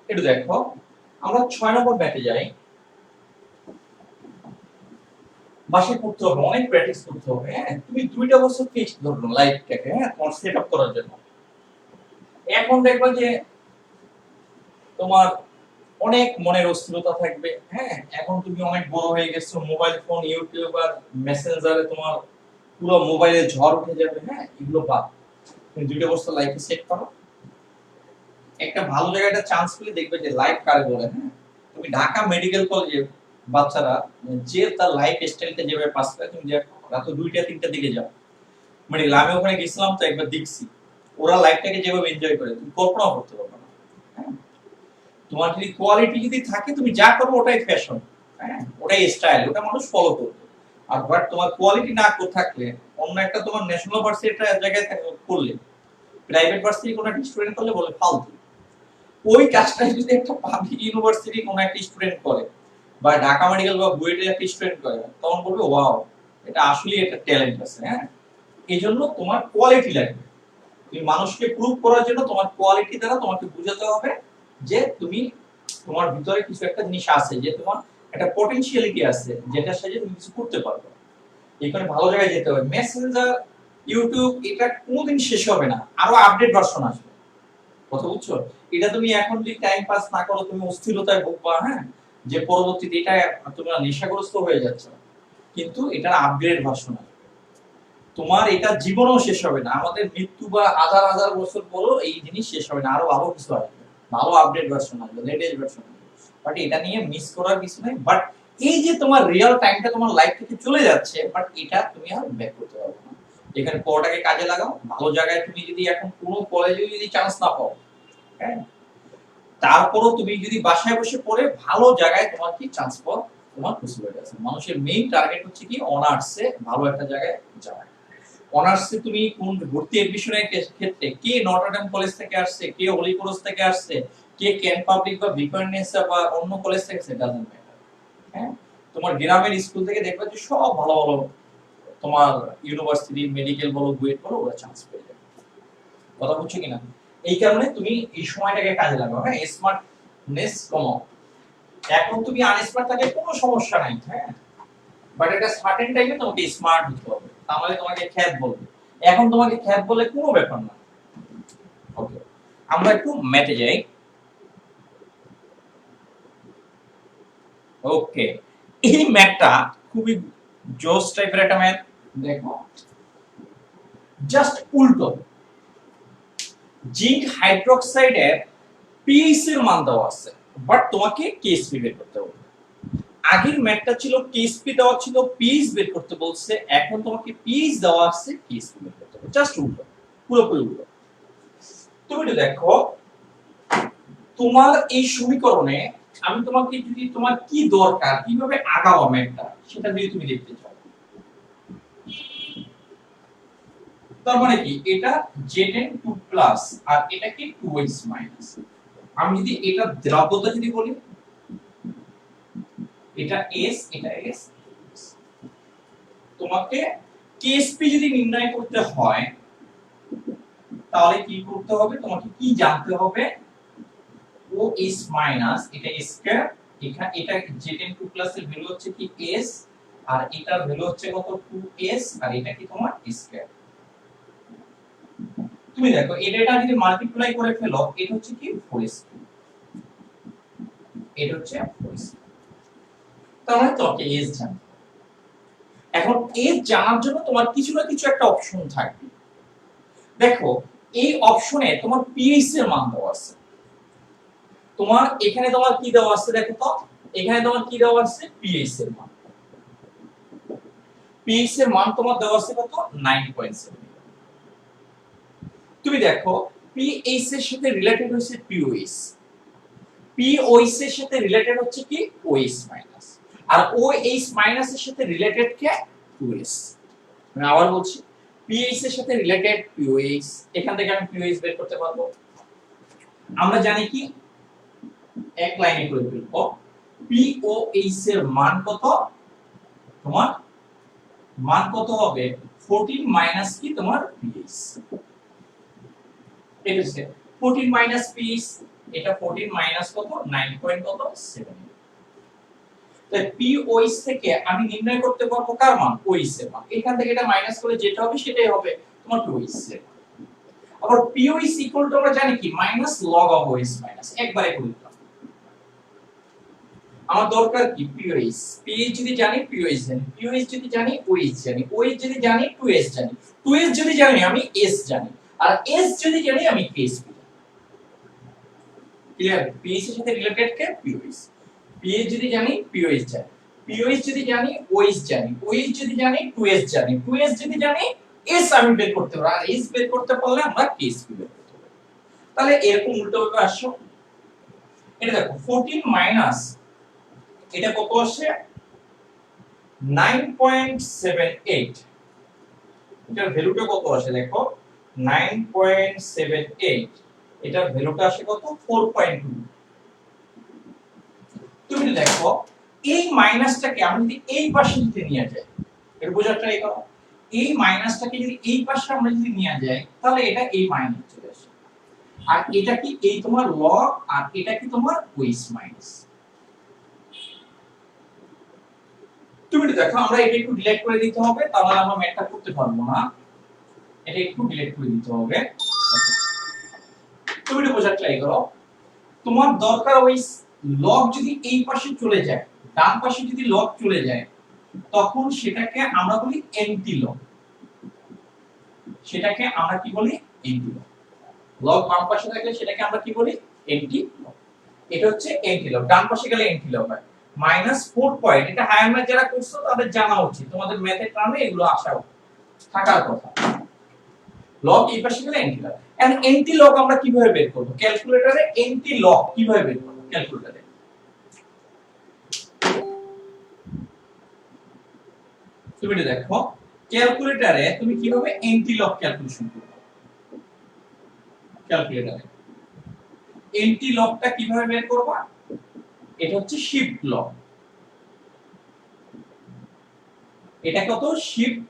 একটু দেখো, আমরা 6 নম্বর ব্যাটে যাই। বাসায় করতে হবে, অনেক প্র্যাকটিস করতে হবে। হ্যাঁ, তুমি 2টা বছর ফিক্স ধরো লাইফটাকে, হ্যাঁ, তোমার সেট আপ করার জন্য। এখন দেখবা যে তোমার অনেক মনের অস্থিরতা থাকবে। হ্যাঁ, এখন তুমি অনেক বড় হয়ে গেছো, মোবাইল ফোন, ইউটিউব আর মেসেঞ্জারে তোমার পুরো মোবাইলে ঝড় উঠে যাবে। হ্যাঁ, এগুলো বাদ, তুমি 2টা বছর লাইফে সেট করো। একটা ভালো জায়গায় একটা চান্স পেলে দেখবে যে লাইফ কারে বলে। হ্যাঁ, তুমি ঢাকা মেডিকেল কলেজে বাচ্চারা যে তার লাইফ স্টাইলটা যেভাবে পাস করে, তুমি যে রাত 2টা 3টার দিকে যাও মেডিকেল, আমি ওখানে গেছিলাম তো একবার দেখছি ওরা লাইফটাকে যেভাবে এনজয় করে তুমি কল্পনা করতে পারবে না। হ্যাঁ, তোমার যদি কোয়ালিটি যদি থাকে, তুমি যা করবে ওটাই ফ্যাশন। হ্যাঁ, ওটাই স্টাইল, ওটা মানুষ ফলো করবে। আর বাট তোমার কোয়ালিটি না থাকলে, অন্য একটা তোমার ন্যাশনাল ভার্সিটির জায়গায় করলে, প্রাইভেট ভার্সিটি কোনো একটা স্টুডেন্ট করলে বলে ফালতু। ওই কাজটা যদি একটা পাবলিক ইউনিভার্সিটি কোনো একটা স্টুডেন্ট করে, বা ঢাকা মেডিকেল বা বুয়েটের একটা স্টুডেন্ট করে, তখন বলবে ওয়াও, এটা আসলে একটা ট্যালেন্ট আছে। হ্যাঁ, এই জন্য তোমার কোয়ালিটি লাগবে। তুমি মানুষকে প্রুভ করার জন্য তোমার কোয়ালিটি দ্বারা তোমাকে বুঝাতে হবে যে তুমি, তোমার ভিতরে কিছু একটা জিনিস আছে, যে তোমার একটা পটেনশিয়ালিটি আছে, যেটার সাথে তুমি কিছু করতে পারবে। এখানে ভালো জায়গায় যেতে হবে। মেসেঞ্জার, ইউটিউব, এটা কোনোদিন শেষ হবে না, আরো আপডেট ভার্সন আসবে। কথা বুঝছো? এটা তুমি এখন যদি টাইম পাস না করো, তুমি অস্থিরতায় ভুগবা। হ্যাঁ, যে পরবর্তীতে এটা তোমরা নেশাগ্রস্ত হয়ে যাচ্ছ। কিন্তু এটার আপগ্রেড ভার্সন আসবে, তোমার এটা জীবনও শেষ হবে না। আমাদের মৃত্যু বা হাজার হাজার বছর পরও এই জিনিস শেষ হবে না, আরো ভালো কিছু আসবে, ভালো আপডেট ভার্সন আসবে, লেটেস্ট ভার্সন আসবে। বাট এটা নিয়ে মিস করার কিছু নেই। বাট এই যে তোমার রিয়েল টাইমটা তোমার লাইফ থেকে চলে যাচ্ছে, বাট এটা তুমি আর ব্যাক করতে পারবে না। এখানে পড়াটাকে কাজে লাগাও ভালো জায়গায়। তুমি যদি এখন কোনো কলেজে যদি চান্স না পাও, হ্যাঁ, তারপরও তুমি যদি বাসায় বসে পড়ে ভালো জায়গায় তোমার কি চান্স পাওয়া তোমার পসিবিলিটি আছে। মানুষের মেইন টার্গেট হচ্ছে কি অনার্সে ভালো একটা জায়গায় যাওয়া। অনার্সে তুমি কোন ভর্তি এডমিশনের ক্ষেত্রে কে নটরডেম কলেজ থেকে আসছে, কে হলি ক্রস থেকে আসছে, কে কেন পাবলিক বা বিকর্নেসা বা অন্য কলেজ থেকে, সেটা ডাজন্ট ম্যাটার। হ্যাঁ, তোমার গ্রামের স্কুল থেকে দেখবে যে সব ভালো ভালো তোমার ইউনিভার্সিটি, মেডিকেল বলো, বুয়েট বলো, ওরা চান্স পেয়ে যাবে। কথা বুঝছো কিনা? এই কারণে তুমি এই সময়টাকে কাজে লাগাও। হ্যাঁ, স্মার্টনেস কমাও। এখন তুমি আনস্মার্ট থাকলে কোনো সমস্যা নাই। হ্যাঁ, বাট এটা সার্টেন টাইমে তোমাকে স্মার্ট হতে হবে, তাহলে তোমাকে খ্যাত বলবে। এখন তোমাকে খ্যাত বলে কোনো ব্যাপার না। ওকে, আমরা একটু ম্যাথে যাই। ওকে, এই ম্যাথটা খুবই জোস টাইপের একটা ম্যাথ। দেখো, জাস্ট উল্টো। জিঙ্ক হাইড্রোক্সাইডের পিএইচ এর মান দেওয়া আছে, বাট তোমাকে কেএসপি বের করতে হবে। আগের ম্যাথটা ছিল কেএসপি দেওয়া ছিল, পিএইচ বের করতে বলছে। এখন তোমাকে পিএইচ দেওয়া আছে, কেএসপি বের করতে হবে। জাস্ট উল্টো, পুরোপুরি উল্টো। তুমি তো দেখো, তোমার এই সমীকরণে আমি তোমাকে যদি তোমার কি দরকার, কিভাবে আগাও ম্যাথটা, সেটা যদি তুমি দেখতে চাও, তার মানে কি এটা Zn2 প্লাস আর এটা কি 2x মাইনাস। আমি যদি এটা দ্রব্যতা যদি বলি, এটা s, এটা s, তোমাকে কেএসপি যদি নির্ণয় করতে হয়, তাহলে কি করতে হবে, তোমাকে কি জানতে হবে, OS মাইনাস এটা স্কয়ার, এখানে এটা Zn2 প্লাস এর ভ্যালু হচ্ছে কি s, আর এটার ভ্যালু হচ্ছে কত 2s, আর এটা কি তোমার স্কয়ার। তুমি দেখো এটা যদি মাল্টিপ্লাই করে ফেলো, এটা হচ্ছে কি 4s, এটা হচ্ছে 4s। তাহলে তোমাকে s জানতে। এখন s জানার জন্য তোমার কিছু না কিছু একটা অপশন থাকবে। দেখো, এই অপশনে তোমার পিএইচ এর মান দেওয়া আছে। তোমার এখানে তোমার কি দেওয়া আছে দেখো তো, এখানে তোমার কি দেওয়া আছে, পিএইচ এর মান। পিএইচ এর মান তোমার দেওয়া আছে কত, 9.7। তুমি দেখো, পিএইচ এর সাথে রিলেটেড হচ্ছে পিওএইচ, পিওএইচ এর সাথে রিলেটেড হচ্ছে কি ওএইচ মাইনাস, আর ওএইচ মাইনাস এর সাথে রিলেটেড কে 2s। আমি আবার বলছি, পিএইচ এর সাথে রিলেটেড পিওএইচ, এখান থেকে আমি পিওএইচ বের করতে পারবো। আমরা জানি কি এক লাইনে করে ফেলবো, পিওএইচ এর মান কত, তোমার মান কত হবে 14 মাইনাস কি তোমার পিএইচ। এটা হচ্ছে 14 মাইনাস পিএইচ, এটা 14 মাইনাস কত 9 পয়েন্ট কত 7। তাই POH থেকে আমি নির্ণয় করতে পারবো কার মান OH এর মান। এখান থেকে এটা মাইনাস করে যেটা হবে সেটাই হবে তোমার POH এর মান। আবার POH ইকুয়াল টু আমরা জানি কি minus log of OH minus একবারে করে দিলাম। আমার দরকার কি POH যদি জানি POH জানি, POH যদি জানি OH জানি, OH যদি জানি 2S জানি, 2S যদি জানি আমি S জানি, আর S যদি জানি আমি KS জানি। ক্লিয়ার? PH এর সাথে রিলেটেড কে POH, PH যদি জানি POH জানি, POH যদি জানি OH জানি, OH যদি জানি 2S জানি, 2S যদি জানি S আমি বের করতে পারবো, আর S বের করতে পারলে আমরা KS বের করতে পারবো। তাহলে এরকম উল্টোভাবে আসো, এটা দেখো 14 মাইনাস এটা কত আসে 9.78, এটার ভ্যালুটা কত আসে দেখো 9.78, এটার ভ্যালুটা আসে কত 4.2। তুমি দেখো এই মাইনাসটাকে আমি যদি এই পাশে নিতে নিয়ে যাই, এর বোঝার ট্রাই করো, এই মাইনাসটাকে যদি এই পাশে আমরা যদি নিয়ে যাই তাহলে এটা এই মাইনাস চলে আসে, আর এটা কি এই তোমার লগ, আর এটা কি তোমার ওএইচ মাইনাস। তুমি দেখো আমরা এটা একটু ডিলিট করে দিতে হবে, তাহলে আমরা ম্যাথটা করতে পারবো না, এটা একটু ডিলিট করে দিতে হবে। তুমি এটা বোঝার ট্রাই করো, তোমার দরকার ওই লগ যদি এই পাশে চলে যায়, ডান পাশে যদি লগ চলে যায় তখন সেটাকে আমরা বলি এন্টি লগ, সেটাকে আমরা কি বলি এন্টি লগ। লগ বাম পাশে থাকলে সেটাকে আমরা কি বলি এন্টি লগ। এটা হচ্ছে এন্টি লগ, ডান পাশে গেলে এন্টি লগ হয়। -4 পয়েন্ট, এটা হায়ার ম্যাথ যারা করছো তাদের জানা উচিত, তোমাদের ম্যাথের টার্মে এগুলো আসা থাকার কথা। লগ এই পাশে গেলে antilog. And antilog আমরা কিভাবে বের করব? ক্যালকুলেটরে এন্টি লগ কিভাবে বের করব ক্যালকুলেটরে? তুমি দেখো ক্যালকুলেটরে তুমি কিভাবে এন্টি লগ ক্যালকুলেশন করবে। ক্যালকুলেটরে এন্টি লগটা কিভাবে বের করবা? এটা হচ্ছে শিফট লগ, এটা কত শিফট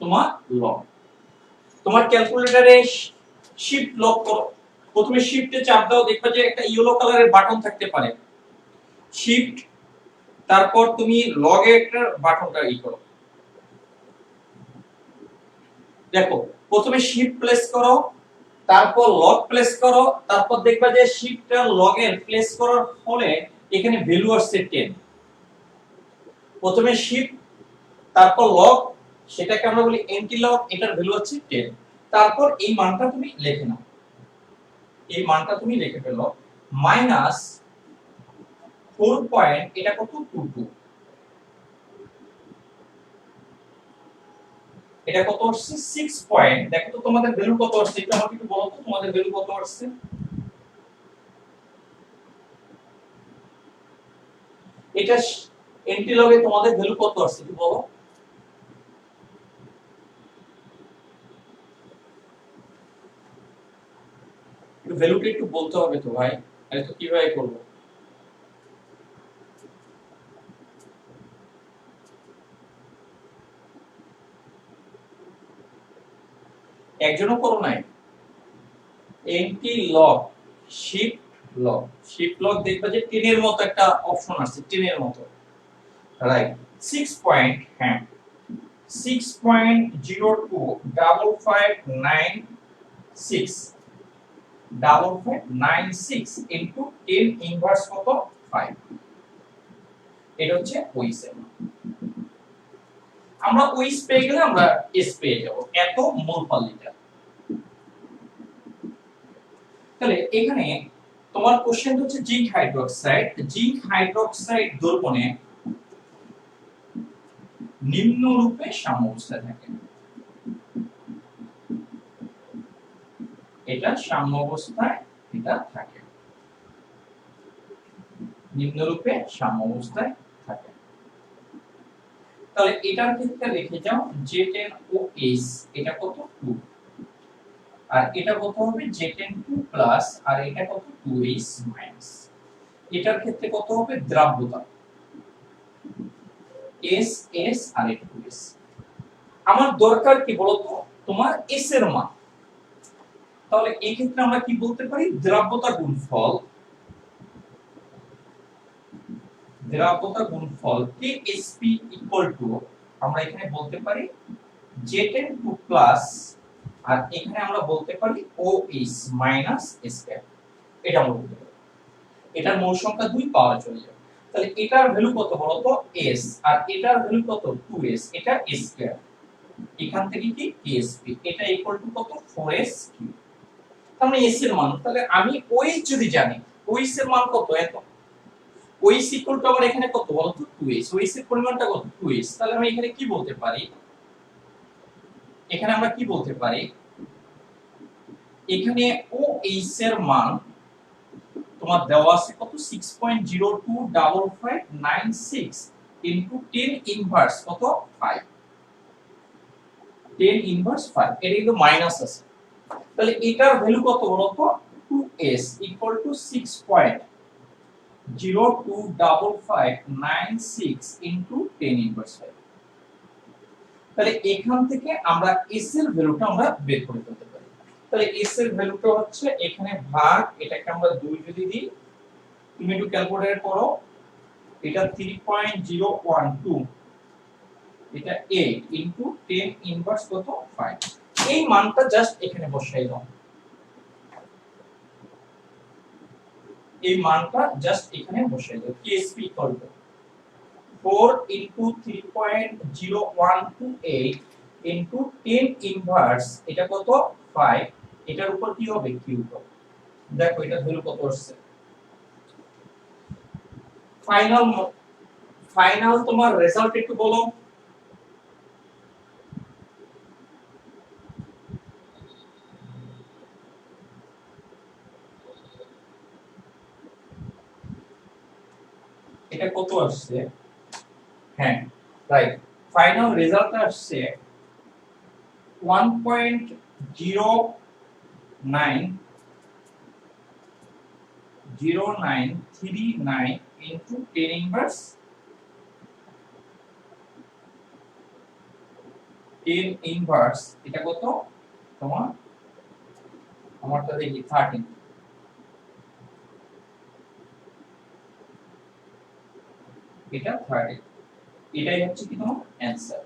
তোমার লগ। তোমার ক্যালকুলেটরে শিফট লগ করো, প্রথমে শিফটে চাপ দাও, দেখবা যে একটা ইয়েলো কালারের বাটন থাকতে পারে, শিফট তারপর তুমি লগে একটা বাটনটা করো। দেখো প্রথমে শিফট প্লেস করো, তারপর লগ প্লেস করো, তারপর দেখবা যে শিফট আর লগের প্লেস করার ফলে এখানে ভ্যালু আসছে 10। প্রথমে শিফট তারপর লগ, সেটাকে আমরা বলি এন্টি লগ, এটার ভ্যালু হচ্ছে 10। তারপর এই মানটা তুমি লিখে নাও, এই মানটা তুমি লিখে ফেলো মাইনাস 4 পয়েন্ট, এটা কত 22, এটা কত আসছে 6 পয়েন্ট। দেখো তো তোমাদের ভ্যালু কত আসছে, এটা আমাকে একটু বলো তো তোমাদের ভ্যালু কত আসছে। এটা এন্টি লগে তোমাদের ভ্যালু কত আসছে একটু বলো। একটু ভ্যালুটা একটু বলতে হবে তো ভাই, আরে তো কিভাবে করব? একজনও করো নাই? Anti log shift log, shift log দেখবা যে 10 এর মতো একটা অপশন আছে, 10 এর মতো, রাইট। 6 পয়েন্ট, হ্যাঁ 6.025596 5596 ইনটু 10 ইনভার্স কত 5, এটা হচ্ছে ওইস এর মান। আমরা ওইস পেয়ে গেলে আমরা এস পেয়ে যাব, এত মোল পার লিটার। তাহলে এখানে তোমার কোশ্চেন হচ্ছে জিঙ্ক হাইড্রোক্সাইড দ্রবণে নিম্ন রূপে সাম্যাবস্থায় থাকে। এটা সাম্যাবস্থায় এটা থাকে, নিম্ন রূপে সাম্যাবস্থায় থাকে। তাহলে এটার ক্ষেত্রে লিখে যাও Z10OH, এটা কত 2, আর এটা কত হবে Z10 প্লাস, আর এটা কত 2H মাইনাস। এটার ক্ষেত্রে কত হবে দ্রাব্যতা S S আর এটা 2S। আমার দরকার কি বলতো তোমার S এর মান। তাহলে এই ক্ষেত্রে আমরা কি বলতে পারি দ্রাব্যতা গুণফল দ্রাব্যতা গুণফল KSP ইকুয়াল টু আমরা এখানে বলতে পারি Z2 প্লাস আর এখানে আমরা বলতে পারি OH মাইনাস S ক্যাপ। এটা আমরা বলতে পারি। এটার মোল সংখ্যা 2 পাওয়া চলে যাবে। তাহলে এটার ভ্যালু কত বলো তো S আর এটার ভ্যালু কত 2S, এটা S স্কয়ার। এখান থেকে কি KSP এটা ইকুয়াল টু কত 4S কিউব। তার মানে S এর মান, তাহলে আমি OH যদি জানি OH এর মান কত এত, OH ইকুয়াল টু আমার এখানে কত বলো তো 2S, OH এর পরিমাণটা কত 2S। তাহলে আমি এখানে কি বলতে পারি, এখানে আমরা কি বলতে পারি, এখানে OH এর মান তোমার দেওয়া আছে কত 6.025596 ইনটু 10 ইনভার্স কত 5, 10 ইনভার্স 5, এটা কিন্তু মাইনাস আছে। তাহলে এটার ভ্যালু কত বলো তো 2s equal to 6.025596 into 10 inverse 5। তাহলে এখান থেকে আমরা s এর ভ্যালুটা আমরা বের করে ফেলতে পারি। তাহলে s এর ভ্যালুটা হচ্ছে এখানে ভাগ, এটাকে আমরা 2 যদি দিই, তুমি একটু ক্যালকুলেটর করো, এটা 3.012, এটা 8 ইনটু 10 ইনভার্স কত 5। এই মানটা জাস্ট এখানে বসাই দাও, এই মানটা জাস্ট এখানে বসাই দাও। KSP equal to 4 into 3.0128 into 10 inverse এটা কত 5, এটার উপর কি হবে কিউব হবে। দেখো এটা ভ্যালু কত আসছে। ফাইনাল তোমার রেজাল্ট একটু বলো। এটা কত আসছে, হ্যাঁ রাইট, ফাইনাল রেজাল্ট আসছে 1.0939 ইনটু 10 ইনভার্স 10 ইনভার্স এটা কত তোমার, আমারটা দেখি 13, এটা 13, এটাই হচ্ছে কি তোমার অ্যানসার।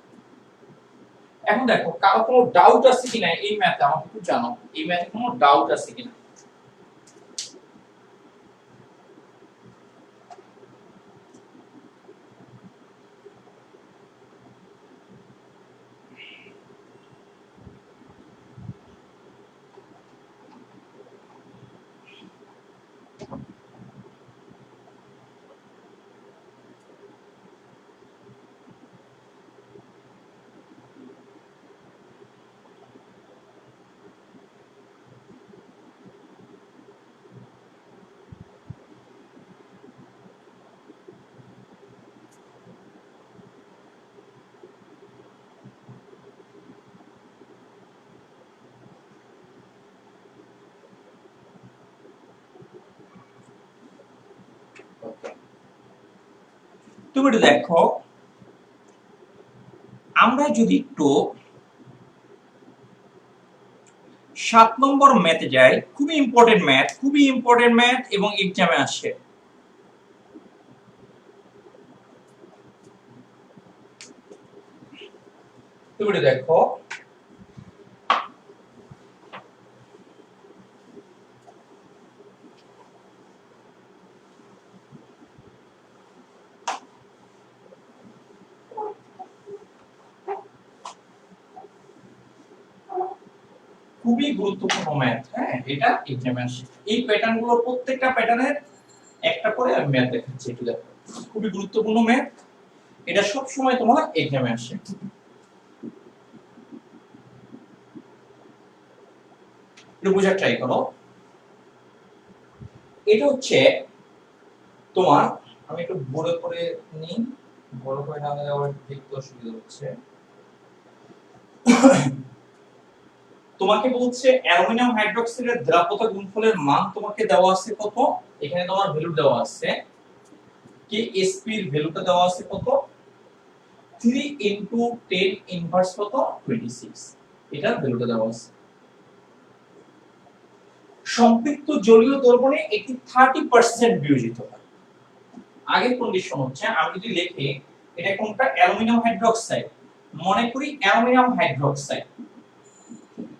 এখন দেখো কারো কোনো ডাউট আছে কিনা এই ম্যাথে, আমাকে একটু জানো এই ম্যাথে কোনো ডাউট আছে কিনা। তুমি একটু দেখো, আমরা যদি একটু 7 নম্বর ম্যাথে যাই, খুবই ইম্পর্টেন্ট ম্যাথ এবং এক্সামে আসে। তুমি একটু দেখো, খুবই গুরুত্বপূর্ণ ম্যাথ, হ্যাঁ এটা এক্সামে আসে। এই প্যাটার্নগুলোর প্রত্যেকটা প্যাটার্নের একটা করে আমি ম্যাথ দেখাচ্ছি, একটু দেখো খুবই গুরুত্বপূর্ণ ম্যাথ, এটা সব সময় তোমার এক্সামে আসে। একটু বোঝার ট্রাই করো। এটা হচ্ছে তোমার, আমি একটু বড় করে নিই, বড় করে না হলে আবার দেখতে অসুবিধা হচ্ছে। তোমাকে বলছে অ্যালুমিনিয়াম হাইড্রোক্সাইডের দ্রাব্যতা গুণফলের মান তোমাকে দেওয়া আছে কত, এখানে তোমার ভ্যালু দেওয়া আছে KSP এর ভ্যালুটা দেওয়া আছে কত 3 ইনটু 10 ইনভার্স কত 26, এটার ভ্যালুটা দেওয়া আছে। সম্পৃক্ত জলীয় দ্রবণে এটি 30% বিয়োজিত হয়। আগের কন্ডিশন হচ্ছে আমি যদি লিখি এটা কোনটা অ্যালুমিনিয়াম হাইড্রোক্সাইড, মনে করি অ্যালুমিনিয়াম হাইড্রোক্সাইড,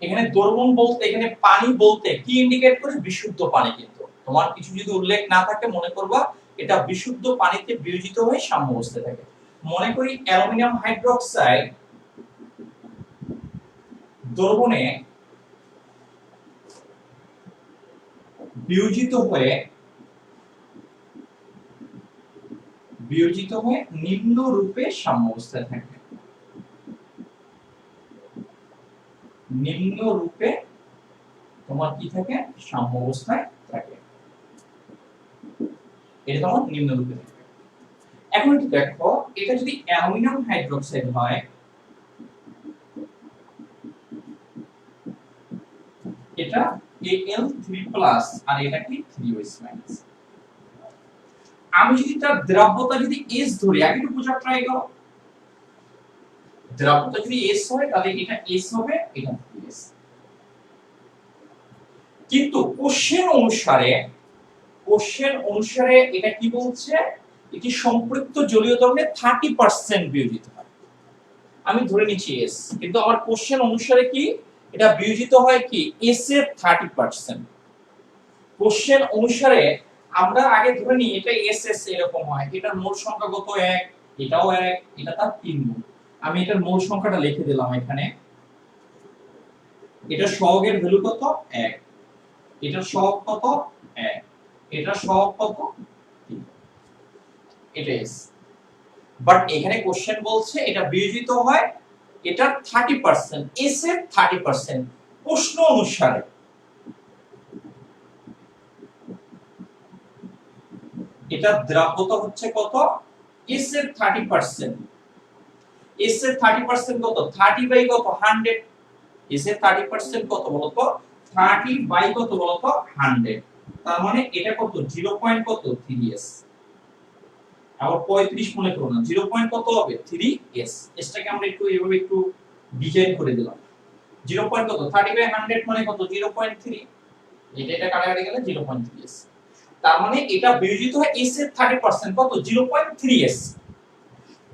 এখানে দ্রবণ বলতে এখানে পানি বলতে কি ইন্ডিকেট করে? বিশুদ্ধ পানি। কিন্তু তোমার কিছু যদি উল্লেখ না থাকে মনে করবা এটা বিশুদ্ধ পানিতে বিয়োজিত হয়ে সাম্যাবস্থায় থাকে। মনে করি অ্যালুমিনিয়াম হাইড্রোক্সাইড দ্রবণে বিয়োজিত হয়ে নিম্ন রূপে সাম্যাবস্থায় থাকে। নিম্ন রূপে তোমার কি থাকে? সাম্যাবস্থায় থাকে। এটা তোমার নিম্ন রূপে থাকে। এখন একটু দেখো এটা যদি অ্যালুমিনিয়াম হাইড্রোক্সাইড হয়, এটা Al3+ আর এটা কি 3OH-। আমি যদি তার দ্রাব্যতা যদি S ধরি, আগে একটু বোঝার ট্রাই করো। দ্রাব্যতা যদি S হয় তাহলে এটা S হবে, এটা 3S। কিন্তু কোশ্চেন অনুসারে এটা কি বলছে? এটি সম্পৃক্ত জলীয় দ্রবণে 30% বিয়োজিত হয়। আমি ধরে নিচ্ছি S, কিন্তু আমার কোশ্চেন অনুসারে কি এটা বিয়োজিত হয় কি S এর 30%। কোশ্চেন অনুসারে আমরা আগে ধরে নিই এটা SS এরকম হয়, এটার মোল সংখ্যা কত? 1, এটাও 1, এটা তার 3 গুণ। আমি এটার মোল সংখ্যাটা লিখে দিলাম এখানে। এটা সহগের ভ্যালু কত? 1, এটা সহগ কত? 1, এটা সহগ কত? 3, এটা S। বাট এখানে কোশ্চেন বলছে এটা বিয়োজিত হয় এটার 30%, S এর 30%। প্রশ্ন অনুসারে এটা দ্রাব্যতা হচ্ছে কত? S এর 30%। S এর 30% কত? 30 বাই কত? 100। S এর 30% কত বলতো? 30 বাই কত বলতো? 100। তার মানে এটা কত? 0. কত? 3S। আবার 35 মনে করো না, 0. কত হবে? 3S। এসটাকে আমরা একটু এইভাবে একটু ডিজাইন করে দিলাম। 0. কত? 30 বাই 100 মানে কত? 0.3। এটা কাটাকাটি গেলে 0.3S। তার মানে এটা বিয়োজিত হয় S এর 30%, কত? 0.3S।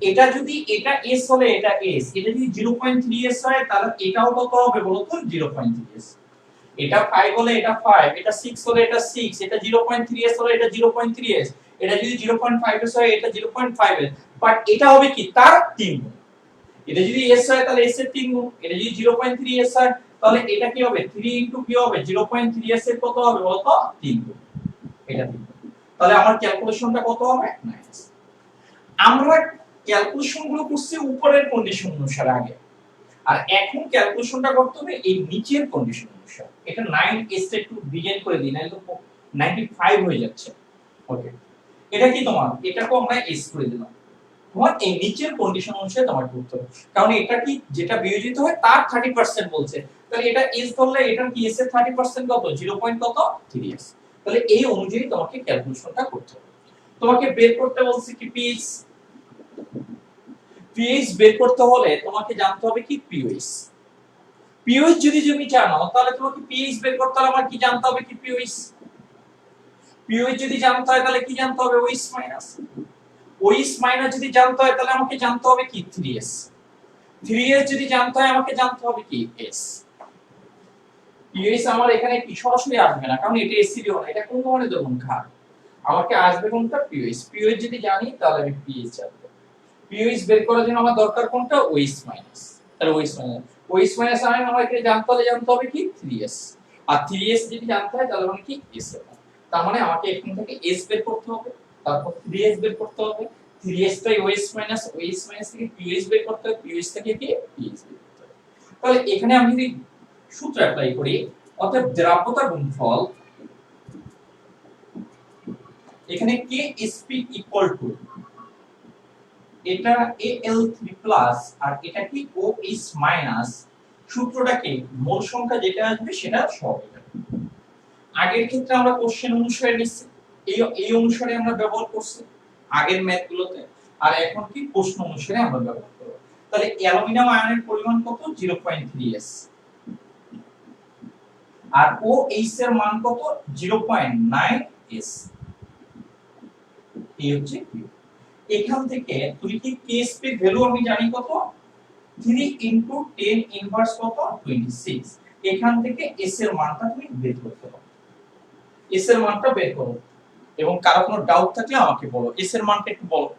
এটা যদি এটা S হলে এটা S, এটা যদি 0.3S হয় তাহলে এটাও কত হবে বলতো? 0.3S। এটা 5 হলে এটা 5, এটা 6 হলে এটা 6, এটা 0.3S হলে এটা 0.3S, এটা যদি 0.5S হয় এটা 0.5S। বাট এটা হবে কি তার 3 গুণ। এটা যদি S হয় তাহলে S এর 3 গুণ। এটা যদি 0.3S হয় তাহলে এটা কি হবে? 3 ইনটু কি হবে? 0.3S এর কত হবে বলতো? 3 গুণ। এটা 3 গুণ। তাহলে আমার ক্যালকুলেশনটা কত হবে? 9S। আমরা ক্যালকুলেশন গুলো করছি উপরের কন্ডিশন অনুসারে আগে, আর এখন ক্যালকুলেশনটা করতে হবে এই নিচের কন্ডিশন অনুসারে। এটা 9S টা একটু ডিজাইন করে দিই, নাহলে তো 95 হয়ে যাচ্ছে। ওকে, এটা কি তোমার? এটাকে আমরা S করে দিলাম। তোমার এই নিচের কন্ডিশন অনুসারে তোমার করতে হবে, কারণ এটা কি যেটা বিয়োজিত হয় তার 30% বলছে, তাহলে এটা S ধরলে এটা কি S এর 30% কত? 0. কত? 3S। তাহলে এই অনুযায়ী তোমাকে ক্যালকুলেশনটা করতে হবে। তোমাকে বের করতে বলছে কি পিএইচ। পিএইচ বের করতে হলে তোমাকে জানতে হবে কি পিওএইচ। পিওএইচ যদি তুমি জানো তাহলে তোমাকে পিএইচ বের করতে হলে আমার কি জানতে হবে? কি পিওএইচ। পিওএইচ যদি জানতে হয় তাহলে কি জানতে হবে? OH minus. ওএইচ মাইনাস যদি জানতে হয় তাহলে আমাকে জানতে হবে কি? 3S। 3S যদি জানতে হয় আমাকে জানতে হবে কি? S। পিওএইচ আমার এখানে কি সরাসরি আসবে না, কারণ এটা এসিডিও না, এটা কোন ধরনের দ্রবণ খার। আমাকে আসবে কোনটা? পিওএইচ। পিওএইচ যদি জানি তাহলে আমি পিএইচ জানবো। পিওএইচ বের করার জন্য আমার দরকার কোনটা? OH minus. তাহলে ওএইচ মাইনাস আমাকে জানতে হবে কি? 3S। আর 3S যদি জানতে হয় তাহলে মানে কি? S হবে। তার মানে আমাকে এখান থেকে S বের করতে হবে, তারপর 3S বের করতে হবে, 3S টাই ওএইচ মাইনাস থেকে পিওএইচ বের করতে হবে, পিওএইচ থেকে কি? পিএইচ বের করতে হবে। তাহলে এখানে আমি যদি সূত্র অ্যাপ্লাই করি, অর্থাৎ দ্রাব্যতার গুণফল এখানে KSP ইকুয়াল টু এটা Al3+ আর এটা কি? OH minus. সূত্রটা কি? মোল সংখ্যা যেটা আসবে সেটা সব। আগের ক্ষেত্রে আমরা কোশ্চেন অনুসারে নিচ্ছি, এই অনুসারে আমরা ব্যবহার করছি আগের ম্যাথ গুলোতে, আর এখন কি প্রশ্ন অনুসারে আমরা ব্যবহার করব। তাহলে অ্যালুমিনিয়াম আয়নের পরিমাণ কত? 0.3S। আর OH এর মান কত? 0.9S। এই হচ্ছে Q। এখান থেকে তুই কি K স্পেক ভ্যালু আমি জানি কত 3 ইনটু 10 ইনভার্স কত 26। এখান থেকে S এর মানটা তুমি বের করতে পারো। S এর মানটা বের করো এবং কারো কোনো ডাউট থাকলে আমাকে বলো। S এর মানটা একটু বলো।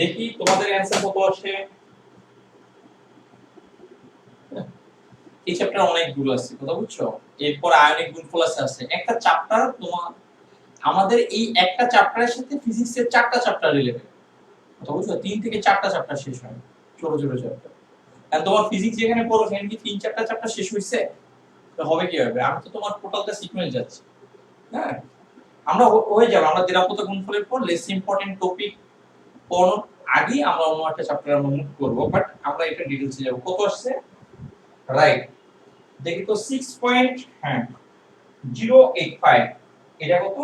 দেখি তোমাদের অ্যানসার কত আসে। এই চ্যাপ্টার অনেকগুলো আছে, কথা বুঝছো? এরপর আয়নিক গুণফল আছে। একটা চ্যাপ্টার তোমার আমাদের এই একটা চ্যাপ্টারের সাথে ফিজিক্সের 4টা চ্যাপ্টার রিলেটেড, কথা বুঝছো? 3 থেকে 4টা চ্যাপ্টার শেষ হয়, ছোট ছোট চ্যাপ্টার। আর তোমার ফিজিক্স যেখানে পড়ো সেখানে কি 3-4টা চ্যাপ্টার শেষ হইছে? তো হবে কি হবে? আমি তো তোমার টোটালটা সিকোয়েন্স যাচ্ছি। হ্যাঁ, আমরা হয়ে যাবে। আমরা দ্বিরাপদ গুণফলের পর লেস ইম্পর্টেন্ট টপিক পড়ানোর আগেই আমরা অন্য একটা চ্যাপ্টার আমরা মুভ করব, বাট আমরা এটা ডিটেইলসে যাব। কত আসছে? রাইট, দেখি তো 6.085 এটা কত?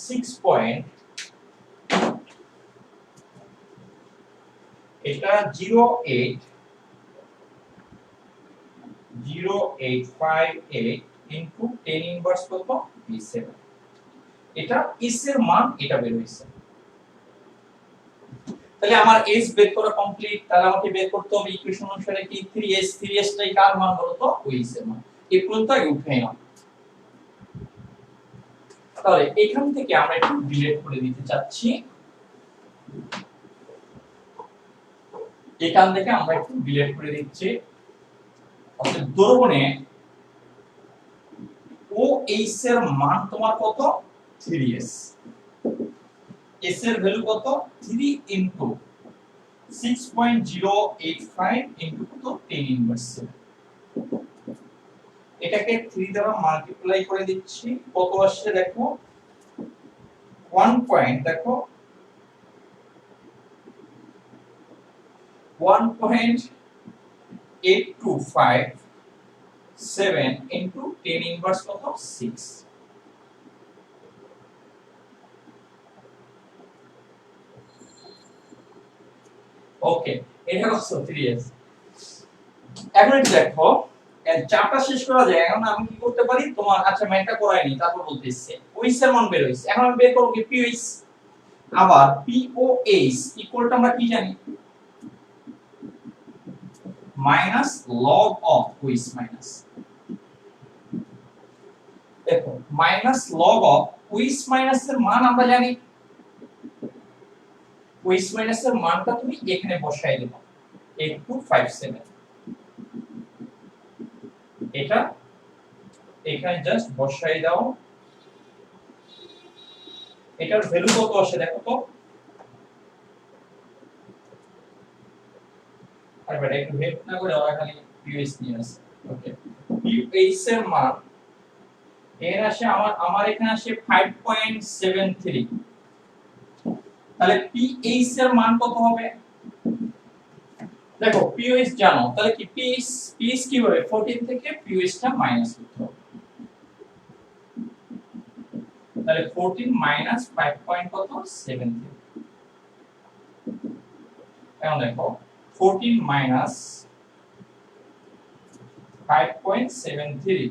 6 পয়েন্ট, এটা 0.0858 ইনটু 10 ইনভার্স কত 7। এটা s এর মান এটা বের হইছে। তাহলে আমার s বের করা কমপ্লিট। তাহলে আমাকে বের করতে হবে ইকুয়েশন অনুসারে কি 3s টাই কার মান বলো তো? ওই s এর মান। এই পর্যন্ত আগে উঠে নাও। তাহলে এখান থেকে আমরা একটু ডিলিট করে দিতে চাচ্ছি। এখান থেকে আমরা একটু ডিলিট করে দিচ্ছি। অর্থাৎ দ্রবণে OH এর মান তোমার কত? 3s। s এর ভ্যালু কত? 3 ইনটু 6.085 ইনটু কত 10 ইনভার্স 7। এটাকে 3 দ্বারা মাল্টিপ্লাই করে দিচ্ছি। কত আসছে দেখো? 1 পয়েন্ট, দেখো 1.8257 ইনটু 10 ইনভার্স কত 6। ওকে, এটা হচ্ছে 3s। এখন একটু দেখো, চাপটা শেষ করা যায়। এখন আমি কি করতে পারি? তোমার আচ্ছা ম্যাথটা করাইনি, তারপর বলতেছি ওইস এর মান বের হইছে। এখন আমি বের করব কি পিওইস। আবার পিওএইচ ইকুয়ালটা আমরা কি জানি? মাইনাস লগ অফ ওইস মাইনাস, দেখো মাইনাস লগ অফ ওইস মাইনাস এর মান আমরা জানি। ওইস মাইনাস এর মানটা তুমি এখানে বসাই দেবে 8257। এটা এখানে জাস্ট বসাই দাও। এটার ভ্যালু কত আসে দেখো তো? আর বেটা একটু হেল্প না করে ওরা খালি পিএইচ নিয়ে আসে। ওকে, পিএইচ এর মান এর আসে আমার এখানে আসে 5.73। তাহলে পিএইচ এর মান কত হবে? দেখো পিএইচ জানো, তাহলে কি পিএইচ কি হবে? 14 থেকে পিএইচ টা মাইনাস করতে হবে। তাহলে 14 মাইনাস 5.73। এখন দেখো 14 মাইনাস 5.73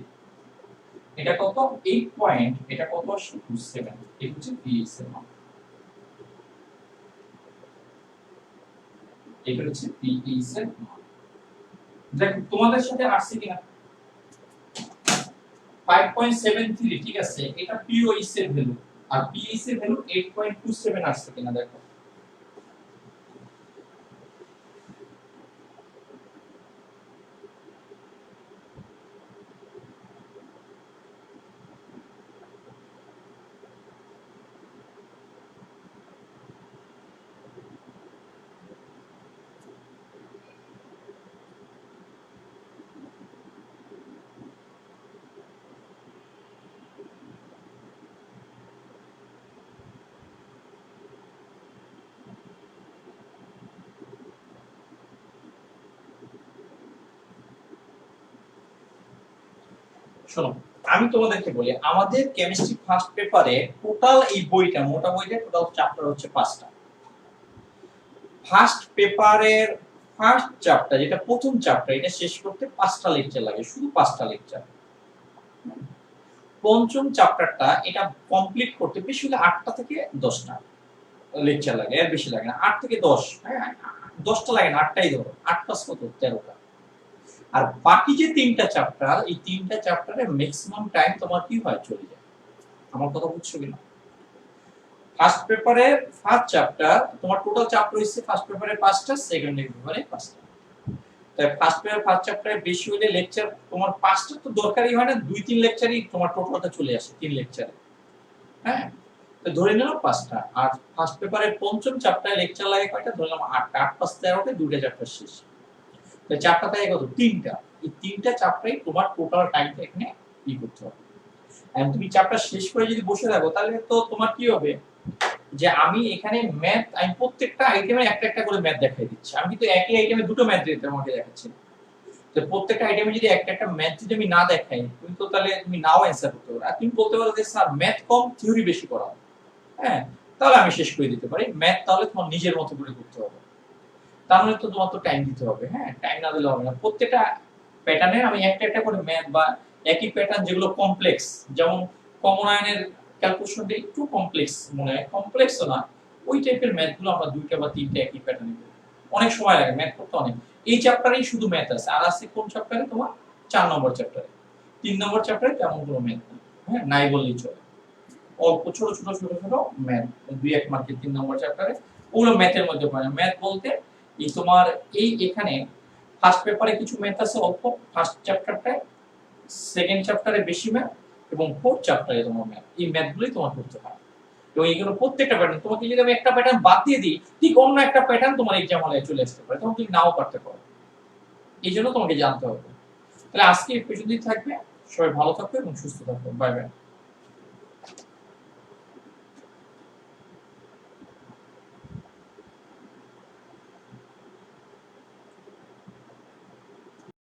এটা কত? 8 পয়েন্ট, এটা কত? 7। এই হচ্ছে পিএইচ এর মান। এটা হচ্ছে পিএইচ এর মান। দেখো তোমাদের সাথে আসছে কিনা? 5.73 ঠিক আছে, এটা পিওএইচ এর ভ্যালু, আর পিএইচ এর ভ্যালু 8.27 আসছে কিনা দেখো। শোনো, আমি তোমাদেরকে বলি, আমাদের কেমিস্ট্রি ফার্স্ট পেপারে টোটাল এই বইটা, মোটা বইটা টোটাল চ্যাপ্টার হচ্ছে 5টা। ফার্স্ট পেপারের ফার্স্ট চ্যাপ্টার, যেটা প্রথম চ্যাপ্টার, এটা শেষ করতে 5টা লেকচার লাগে, শুধু 5টা লেকচার। পঞ্চম চ্যাপ্টারটা এটা কমপ্লিট করতে বেশি হলে 8টা থেকে 10টা লেকচার লাগে, এর বেশি লাগে না। 8 থেকে 10, হ্যাঁ 10টা লাগে না, 8টাই ধরো। 8 প্লাস কত? 13টা। আর বাকি যে 3টা চ্যাপ্টার, এই 3টা চ্যাপ্টারে ম্যাক্সিমাম টাইম তোমার কি হয়? চলে যায়। আমার কথা বুঝছো কিনা? ফার্স্ট পেপারের ফার্স্ট চ্যাপ্টার, তোমার টোটাল চ্যাপ্টার হইছে ফার্স্ট পেপারে 5টা, সেকেন্ড পেপারে 5টা। তাই ফার্স্ট পেপার ফার্স্ট চ্যাপ্টারে বেশি হলে লেকচার তোমার 5টা তো দরকারই হয় না, 2-3 লেকচারই তোমার টোটালটা চলে আসে 3 লেকচারে। হ্যাঁ, তো ধরে নিলাম 5টা। আর ফার্স্ট পেপারের পঞ্চম চ্যাপ্টারে লেকচার লাগে কয়টা? ধরে নিলাম 8টা। 8 + 13তে 2টা চ্যাপ্টার শেষ। তো চ্যাপ্টার থাকে কত? 3টা। এই 3টা চ্যাপ্টারে তোমার টোটাল টাইমটা এখানে ই করতে হবে। এন্ড তুমি চ্যাপ্টার শেষ করে যদি বসে থাকো, তাহলে তো তোমার কি হবে? যে আমি এখানে ম্যাথ, আমি প্রত্যেকটা আইটেমে একটা একটা করে ম্যাথ দেখাই দিচ্ছি। আমি কিন্তু একই আইটেমে দুটো ম্যাথ দিতে আমাকে দেখাচ্ছি। তো প্রত্যেকটা আইটেমে যদি একটা একটা ম্যাথ যদি আমি না দেখাই, তুমি তো তাহলে তুমি নাও অ্যানসার করতে পারো। আর তুমি বলতে পারো যে স্যার ম্যাথ কম, থিওরি বেশি করাও। হ্যাঁ, তাহলে আমি শেষ করে দিতে পারি। ম্যাথ তাহলে তোমার নিজের মতো করে করতে হবে, তাহলে তো তোমার তো টাইম দিতে হবে। হ্যাঁ, টাইম না দিলে হবে না। প্রত্যেকটা প্যাটার্নে আমি একটা একটা করে ম্যাথ বা একই প্যাটার্ন যেগুলো কমপ্লেক্স, যেমন কমন আয়নের ক্যালকুলেশনটা একটু কমপ্লেক্স মনে হয়, কমপ্লেক্সও না, ওই টাইপের ম্যাথগুলো আমরা 2টা বা 3টা একই প্যাটার্নে করি। অনেক সময় লাগে ম্যাথ করতে অনেক। এই চ্যাপ্টারেই শুধু ম্যাথ আছে, আর আছে কোন চ্যাপ্টারে? তোমার 4 নম্বর চ্যাপ্টারে। 3 নম্বর চ্যাপ্টারে তেমন কোনো ম্যাথ নেই। হ্যাঁ, নাই বললেই চলে। অল্প ছোট ছোট ছোট ছোট ম্যাথ 2-1 মার্কের 3 নম্বর চ্যাপ্টারে, ওগুলো ম্যাথের মধ্যে পড়ে। ম্যাথ বলতে এই তোমার এই এখানে ফার্স্ট পেপারে কিছু ম্যাথ আছে অল্প, ফার্স্ট চ্যাপ্টারটায়, সেকেন্ড চ্যাপ্টারে বেশি ম্যাথ, এবং ফোর্থ চ্যাপ্টারে তোমার ম্যাথ। এই ম্যাথগুলোই তোমার করতে হয়। তো এইগুলো প্রত্যেকটা প্যাটার্ন, তোমাকে যদি আমি একটা প্যাটার্ন বাদ দিয়ে দিই, ঠিক অন্য একটা প্যাটার্ন তোমার এক্সাম হলে চলে আসতে পারে, তখন তুমি নাও পারতে পারো। এই জন্য তোমাকে জানতে হবে। তাহলে আজকে এই পর্যন্তই থাকবে। সবাই ভালো থাকবে এবং সুস্থ থাকবে। Bye bye.